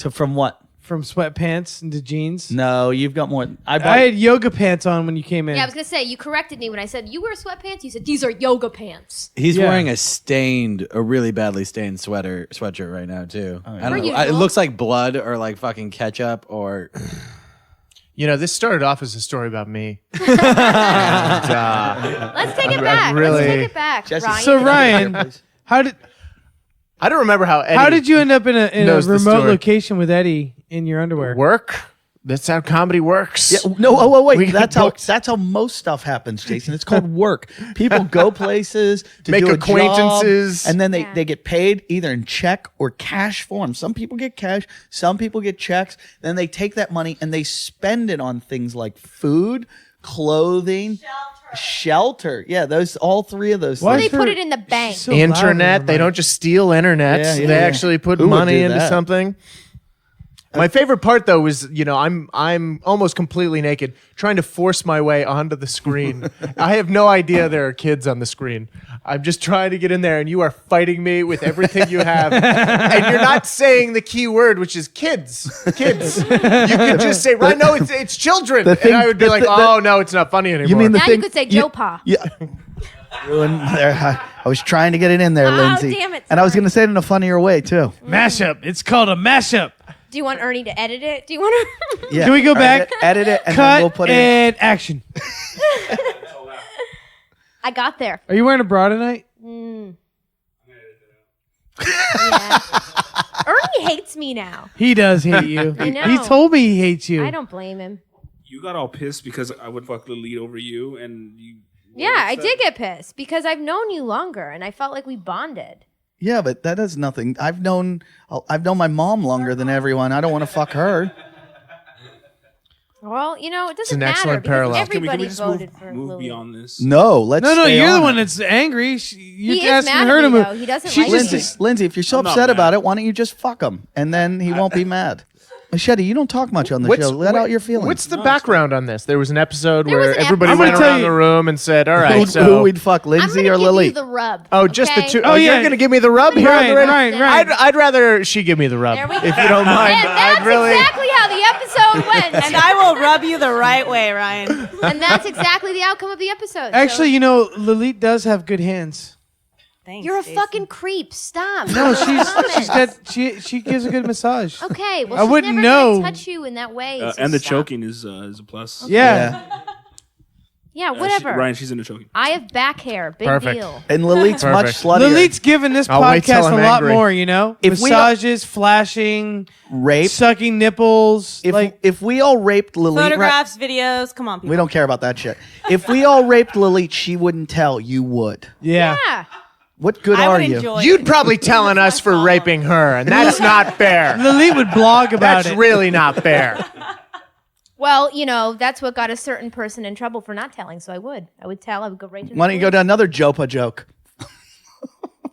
From what? from sweatpants into jeans. No, you've got more. I bought. I had yoga pants on when you came in. Yeah, I was gonna say you corrected me when I said you wear sweatpants. You said these are yoga pants. He's Yeah. wearing a really badly stained sweatshirt right now too. I don't Per know. usual. It looks like blood or like fucking ketchup or. You know, this started off as a story about me. Let's take it back. really- Let's take it back, Jesse, Ryan. So Ryan, how did I don't remember how Eddie how did you end up in a knows the remote story. location with Eddie in your underwear? work. That's how comedy works. Yeah, no, wait. We get That's booked. how most stuff happens, Jason. It's called work. People go places to Make do a acquaintances. job, and then Yeah. they get paid either in check or cash form. Some people get cash, some people get checks. Then they take that money and they spend it on things like food, clothing, shelter. Yeah, all three of those Why Or things. they put it in the bank. So loud in Internet. the They mic. don't just steal internet. Yeah, yeah, they yeah. actually put Who would money do into that? something. My favorite part though was, I'm almost completely naked, trying to force my way onto the screen. I have no idea there are kids on the screen. I'm just trying to get in there, and you are fighting me with everything you have, and you're not saying the key word, which is kids. Kids. You could just say, right? No, it's children, and I would be like, oh no, it's not funny anymore. Now you could say Joe Pa. Yeah. I was trying to get it in there, Lindsay. Damn it, and I was sorry. going to say it in a funnier way, too. Mashup. It's called a mashup. Do you want Ernie to edit it? Do you want to? Yeah. Can we go back? Edit it, and Cut then we'll put it in. and action. I got there. Are you wearing a bra tonight? Yeah. Ernie hates me now. He does hate you. I know. He told me he hates you. I don't blame him. You got all pissed because I would fuck the lead over you, and you. Yeah, I did get pissed because I've known you longer, and I felt like we bonded. Yeah, but that is nothing. I've known my mom longer than everyone. I don't want to fuck her. Well, it doesn't It's an matter excellent because parallel. everybody Can we just voted for move Lily. beyond this? No, let's No, stay you're the on one it. that's angry. He You're is asking mad her at to me, move. though. He doesn't She like just- me. Lindsay, if you're so I'm not upset mad. about it, why don't you just fuck him? And then he won't be mad. Machete, you don't talk much on the show. Let out your feelings. What's the background on this? There was an episode There where was an everybody episode. went I'm gonna around tell the you- room and said, all right, who so... we'd fuck, I'm Lindsay going or to give Lily? you the rub. Oh, just the okay? two. Oh, Oh, yeah. you're going to give me the rub here on the Right, radio? right. I'd rather she give me the rub, There we if go. you don't mind. And that's exactly how the episode went. And I will rub you the right way, Ryan. And that's exactly the outcome of the episode. Actually, Lilith does have good hands. Thanks, You're a Jason. fucking creep. Stop. No, Comments. she gives a good massage. Okay, well, I she's wouldn't never know. gonna touch you in that way. so And the stop. choking is a plus. Yeah. Yeah, whatever. Ryan, she's into choking. I have back hair. Big Perfect. deal. And Lilith's much Perfect. sluttier. Lilith's given this I'll wait till podcast a I'm lot angry. more, If we- massages, flashing, Rape. sucking nipples. If we all raped Lilith, Photographs, videos. Come on, people. we don't care about that shit. If we all raped Lilith, she wouldn't tell. You would. yeah. Yeah. What good I are would you? enjoy You'd it. probably telling us for raping her, and that's not fair. Lilith would blog about That's it. really not fair. Well, that's what got a certain person in trouble for not telling. So I would tell. I would go right to the Why don't you go to another Jopa joke?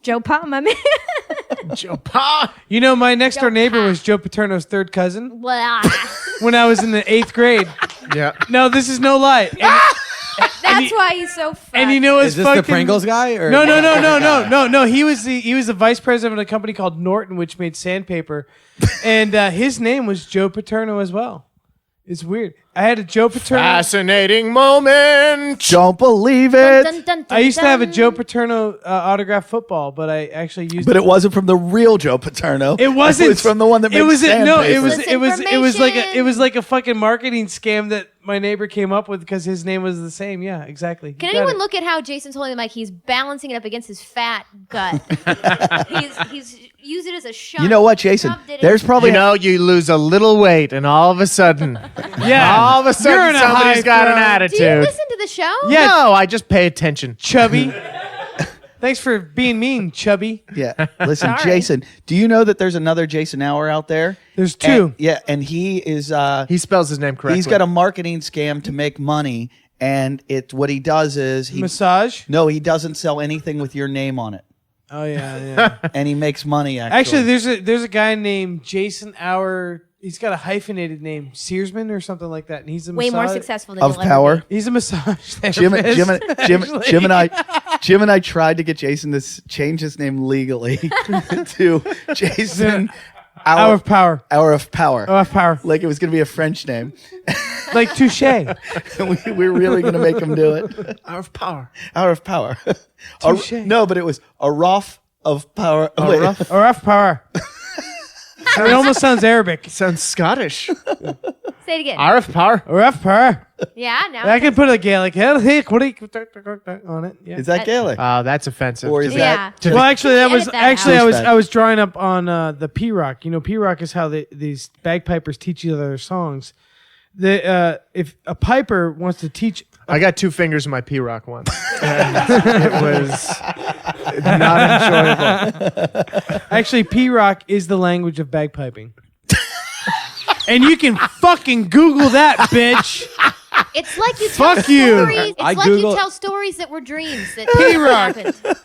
Joe Pa, my man. Joe Pa. My next door Joe neighbor Pa. was Joe Paterno's third cousin Blah. when I was in the 8th grade. Yeah. No, this is no lie. That's why he's so fat. And you know what's Is this fucking... the Pringles guy? Or No. He was the vice president of a company called Norton, which made sandpaper, and his name was Joe Paterno as well. It's weird. I had a Joe Paterno. Fascinating moment. Don't believe it. Dun, dun, dun, I used to have a dun. Joe Paterno autographed football, but I actually used. But it wasn't from the real Joe Paterno. It wasn't. It was from the one that made it was no. It was. Useless It was like information. a fucking marketing scam that my neighbor came up with because his name was the same. Yeah, exactly. Can You got anyone it. look at how Jason's holding the mic? He's balancing it up against his fat gut. he's used it as a shunt. You know what, Jason? Shoved it There's in. probably You lose a little weight, and all of a sudden, Yeah. all of a sudden, You're in a somebody's high got an throw. attitude. Do you listen to the show? Yeah. No, I just pay attention. Chubby. Thanks for being mean, Chubby. Yeah. Listen, Sorry. Jason, do you know that there's another Jason Hour out there? There's two. And, yeah, and he is He spells his name correctly. he's got a marketing scam to make money, and what he does is he doesn't sell anything with your name on it. Oh yeah. And he makes money actually. There's a guy named Jason Hour. He's got a hyphenated name, Searsman or something like that, and he's a Way more massage- successful than of you'll ever power. be. He's a massage Jim therapist. Jim and I tried to get Jason to change his name legally to Jason Hour of Power. Hour of Power. Hour of Power. Like it was going to be a French name. Like Touche. And we're really going to make him do it. Hour of Power. Hour of Power. Touche. No, but it was a Rough of Power. Wait. Hour of Power. It almost sounds Arabic. Sounds Scottish. Say it again. Hour of Power. Hour of Power. Yeah, now I can put a Gaelic on it. Yeah. Is that Gaelic? That's offensive. Or is Yeah. that Well, actually, that Edit was that actually out. I was drawing up on the P Rock. P Rock is how these bagpipers teach each other their songs. If a piper wants to teach, I got 2 fingers in my P-Rock once. And it was not enjoyable. actually P Rock is the language of bagpiping. And you can fucking Google that, bitch. it's like you tell Fuck you. stories. It's like you tell stories that were dreams that P-Rock. happened.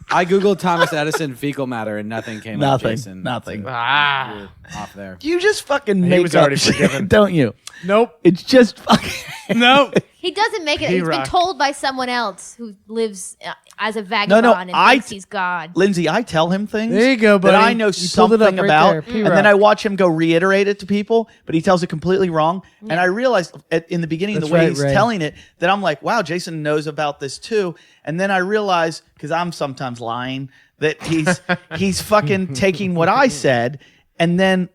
I googled Thomas Edison fecal matter and nothing came up. Jason. Nothing. You're off there. You just fucking make was up already shit, forgiven. don't you? Nope. It's just fucking. Nope. He doesn't make it. He's been P-Rock. told by someone else who lives as a vagabond and thinks he's God. Lindsay, I tell him things There you go, buddy. that I know You pulled it up something right about, there, and P-Rock. then I watch him go reiterate it to people, but he tells it completely wrong. And I realized in the beginning, That's the way right, he's Ray. telling it, that I'm like, wow, Jason knows about this too. And then I realize, because I'm sometimes lying, that he's fucking taking what I said and then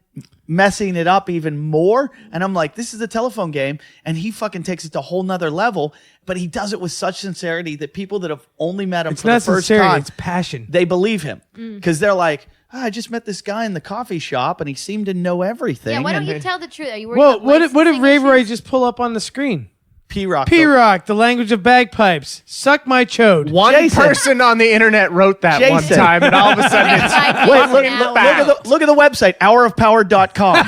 messing it up even more. And I'm like, this is a telephone game, and he fucking takes it to a whole nother level, but he does it with such sincerity that people that have only met him It's for the not first sincerity, time, it's passion. they believe him because they're like, I just met this guy in the coffee shop and he seemed to know everything. Yeah, why don't And you tell the truth? Are you worried Well, about what if licensing Ray Roy issues? just pull up on the screen? P-Rock. P-Rock, the language of bagpipes. Suck my chode. One Jason. person on the internet wrote that one Jason. time, and all of a sudden it's Like, Wait, yes, look, now. look at the website, hourofpower.com.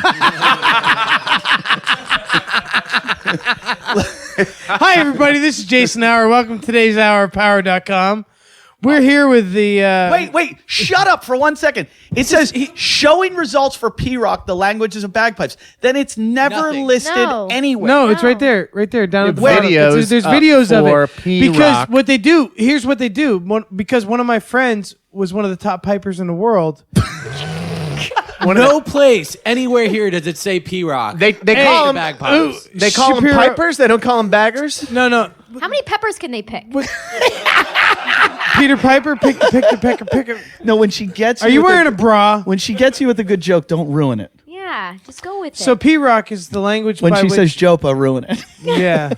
Hi, everybody. This is Jason Hour. Welcome to today's hourofpower.com. We're here with the... Wait, shut up for 1 second. It says showing results for P-Rock, the languages of bagpipes. Then it's never Nothing. listed No. anywhere. No, it's right there down at the Videos bottom. There's videos of for it. P-Rock. Because what they do, here's what they do. Because one of my friends was one of the top pipers in the world. No place anywhere here does it say P-Rock. They call them bagpipes. They call them Shapiro- pipers. They don't call them baggers. No. How many peppers can they pick? Peter Piper, pick the pecker. No, when she gets Are you with wearing a bra? when she gets you with a good joke, don't ruin it. Yeah, just go with it. So P-Rock is the language When by she which... says Jopa, ruin it. Yeah.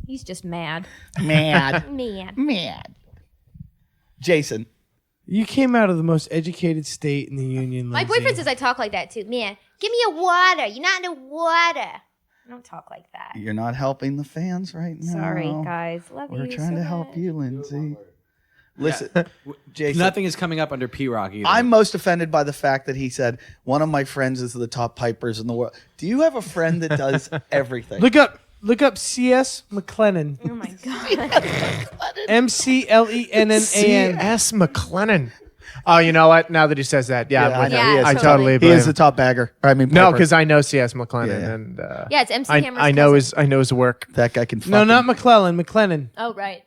He's just mad. Mad. Mad. Jason. You came out of the most educated state in the union, My Lindsay. boyfriend says I talk like that too. Man, give me a water. You're not in the water. I don't talk like that. You're not helping the fans right now. Sorry, guys. Love you. We're trying so to help much. you, Lindsay. Listen, Jason. Nothing is coming up under P-Rock either. I'm most offended by the fact that he said one of my friends is the top pipers in the world. Do you have a friend that does everything? Look up C.S. McLennan. Oh my god. McLennan. C.S. McLennan. Oh, you know what? Now that he says that, yeah, I'm with know. him. Yeah, I totally. totally He blame is him. the top bagger. I mean, No, piper. because I know C.S. McLennan, Yeah. and Yeah, it's MC Hammer's I know cousin. his work. that guy can. No, fucking- not McClellan. McLennan. Oh right.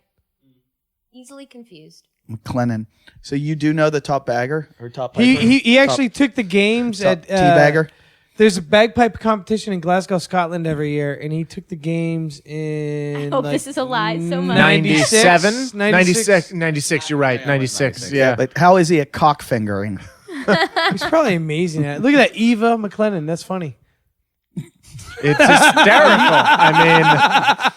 Easily confused. McLennan. So you do know the top bagger or top piper? He actually took the games top at teabagger. There's a bagpipe competition in Glasgow, Scotland every year, and he took the games in. I hope this is a lie so much. 97? 96. 96, you're right. 96, yeah. But how is he at cock fingering? He's probably amazing at it. Look at that, Eva McLennan. That's funny. It's hysterical. I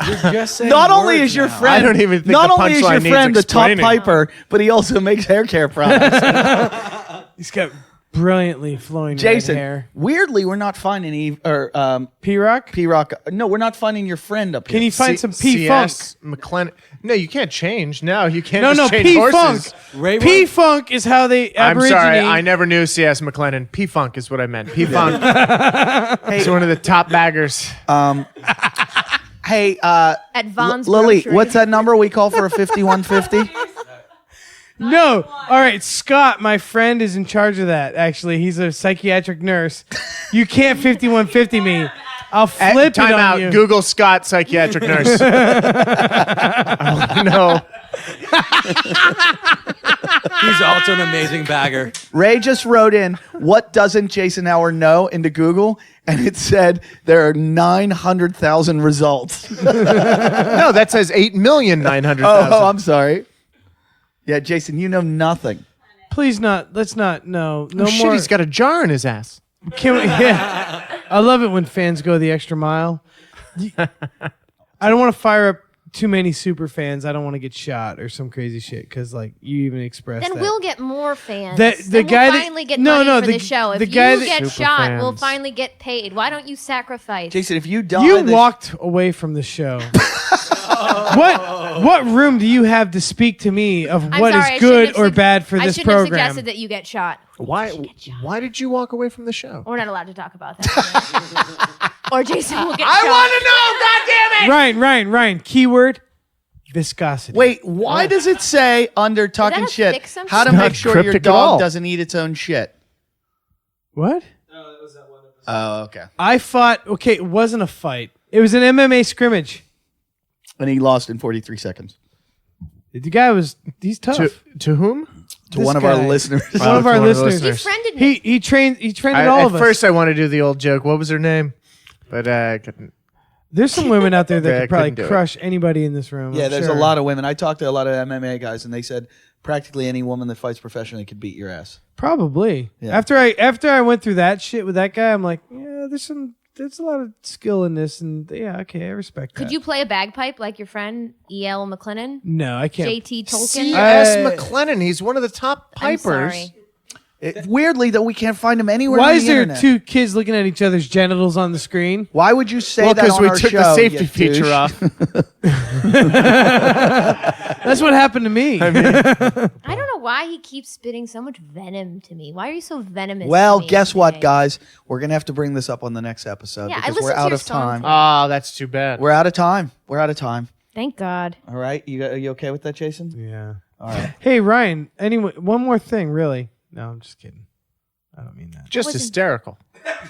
You're just saying Not only words is your now. friend, I don't even think not the only is your punchline needs friend the top explaining. piper, but he also makes hair care products. He's got brilliantly flowing red Jason, hair. weirdly, we're not finding P-Rock? P-Rock. No, we're not finding your friend up here. Can you find mean, some P-Funk? C.S. McLennan. No, you can't change. No, you can't No, just change P-Funk. horses. Ray P-Funk is how they I'm Aborigine. sorry, I never knew C.S. McLennan. P-Funk is what I meant. P-Funk. He's one of the top baggers. Hey, At Vaughn's Lily, Grocery. what's that number we call for a 5150? No. All right, Scott, my friend, is in charge of that, actually. He's a psychiatric nurse. You can't 5150 me. I'll flip it Time on out. you. Google Scott, psychiatric nurse. No. He's also an amazing bagger. Ray just wrote in, what doesn't Jason Hour know into Google? And it said there are 900,000 results. No, that says 8,900,000. Oh, I'm sorry. Yeah, Jason, you know nothing. Please not. Let's not. No. No Oh, shit, more. he's got a jar in his ass. Can we, yeah. I love it when fans go the extra mile. I don't want to fire up too many super fans. I don't want to get shot or some crazy shit because, like, you even expressed Then that. we'll get more fans. The and guy we'll that- finally get no, money no, for the- the show. the If guy you that- get Super shot, we'll fans. finally get paid. Why don't you sacrifice? Jason, if you die, You walked away from the show. What room do you have to speak to me of I'm what sorry, I is shouldn't good have or bad for I this shouldn't have program? suggested that you get shot. Why did you walk away from the show? We're not allowed to talk about that. Or Jason will get shot. I want to know, goddammit! Ryan, keyword. viscosity. Wait, why does it say under talking a shit thick something? how to It's make not sure your cryptic at all. dog doesn't eat its own shit? What? Oh, okay. I fought. Okay, it wasn't a fight. It was an MMA scrimmage. And he lost in 43 seconds The guy he's tough. To whom? to This one of our guy. listeners. One of our one of the listeners. He friended me. He trained all of At us. first, I want to do the old joke. What was her name? But I couldn't. There's some women out there that Yeah, I could probably couldn't do it. crush anybody in this room. Yeah, I'm there's sure. a lot of women. I talked to a lot of MMA guys, and they said practically any woman that fights professionally could beat your ass. Probably. Yeah. After I went through that shit with that guy, I'm like, yeah, there's a lot of skill in this, and yeah, okay, I respect that. Could you play a bagpipe like your friend E.L. McLennan? No, I can't. JT Tolkien? C.S. McLennan. He's one of the top I'm pipers. sorry. Weirdly, though, we can't find him anywhere. Why on is the there internet. two kids looking at each other's genitals on the screen? Why would you say Well, that because on we our took show, the safety you feature douche? off. That's what happened to me. I don't know why he keeps spitting so much venom to me. Why are you so venomous? Well, to me guess what, today? guys? We're gonna have to bring this up on the next episode Yeah, I because listened we're to out your of song. time. Oh, that's too bad. We're out of time. We're out of time. Thank God. All right, are you okay with that, Jason? Yeah. All right. Hey, Ryan. Anyway, one more thing, really. No, I'm just kidding. I don't mean that. Just hysterical.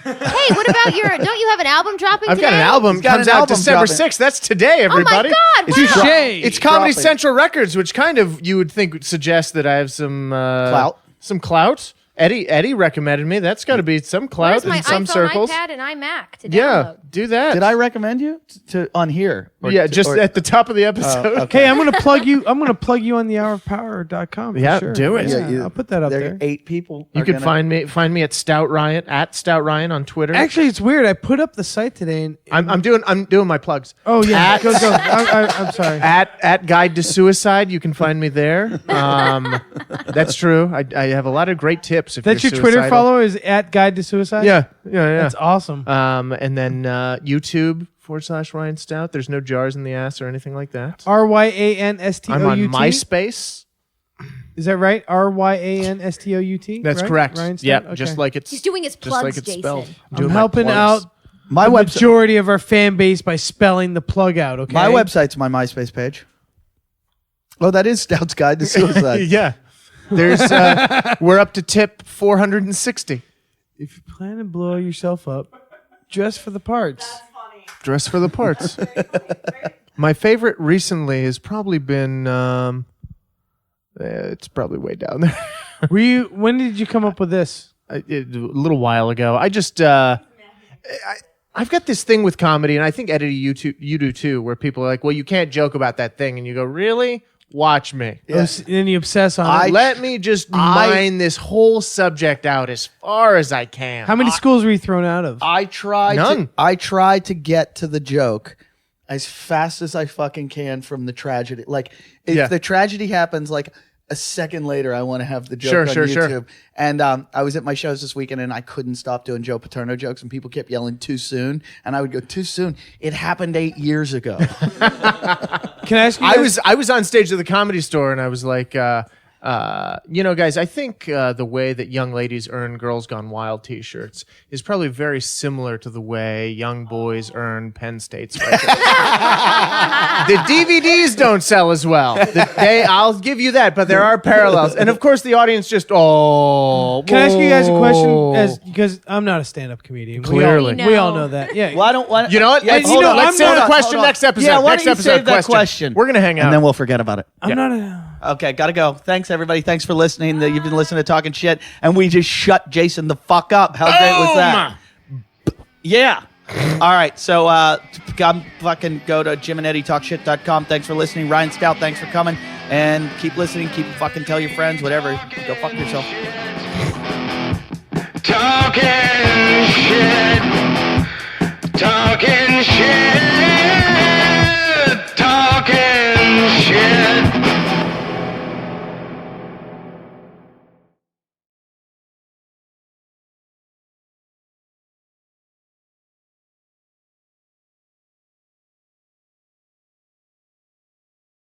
Hey, what about don't you have an album dropping I've today? got an album. He's got Comes an out album December dropping. 6th. That's today, everybody. Oh my God, It's wow. Touche. It's Comedy Dropping. Central Records, which kind of you would think would suggest that I have some Clout. Some clout. Eddie recommended me. That's got to be some clout Where's my in some iPhone, circles. iPad, and iMac to Yeah, download? do that. Did I recommend you to on here? Or Yeah, to- just or- at the top of the episode. okay. Hey, I'm gonna plug you. I'm gonna plug you on the hourofpower.com. For Yeah, sure. do it. Yeah, I'll put that up there. 8 people. You are can gonna- find me at Stout Ryan on Twitter. Actually, it's weird. I put up the site today, and I'm doing my plugs. oh yeah, At- go. I'm sorry. At Guide to Suicide, you can find me there. That's true. I have a lot of great tips. If That's you're your Twitter suicidal. follower is at Guide to Suicide. Yeah. That's awesome. And then YouTube /Ryan Stout. There's no jars in the ass or anything like that. RYANSTOUT. I'm on MySpace. Is that right? RYANSTOUT. That's right? correct. Ryan Stout? Yeah, Okay. just like it's He's doing his just plugs, like it's Jason. spelled. I'm Doing my helping plugs. out My the website. majority of our fan base by spelling the plug out. Okay. My website's my MySpace page. Oh, that is Stout's Guide to Suicide. Yeah. There's we're up to tip 460. If you plan to blow yourself up, dress for the parts. Dress for the parts. My favorite recently has probably been it's probably way down there. When did you come up with this? A little while ago. I just I've got this thing with comedy, and I think Eddie, you do too, where people are like, "Well, you can't joke about that thing," and you go, "Really? Watch me." And then you obsess on it. Let me just mine this whole subject out as far as I can. How many schools were you thrown out of? I try to get to the joke as fast as I fucking can from the tragedy. Like if the tragedy happens like a second later, I want to have the joke on YouTube. And I was at my shows this weekend and I couldn't stop doing Joe Paterno jokes and people kept yelling too soon. And I would go, too soon? It happened 8 years ago. Can I ask you I was on stage at the Comedy Store and I was like, guys, I think the way that young ladies earn Girls Gone Wild T-shirts is probably very similar to the way young boys earn Penn State sweatshirts. The DVDs don't sell as well. I'll give you that, but there are parallels. And of course, the audience just Can I ask you guys a question? Because I'm not a stand-up comedian. Clearly. we all know that. Yeah. Well, I don't. You know what? Let's save the question next episode. Yeah, why next don't you episode save that question? We're gonna hang out, And then we'll forget about it. I'm not a... Okay, gotta go. Thanks, everybody. Thanks for listening. You've been listening to Talking Shit, and we just shut Jason the fuck up. How great was that? Yeah. All right, so come fucking go to JimandEddieTalkShit.com. Thanks for listening. Ryan Stout, thanks for coming. And keep listening. Keep fucking tell your friends, whatever. Go fuck yourself. Talking shit. Talking shit.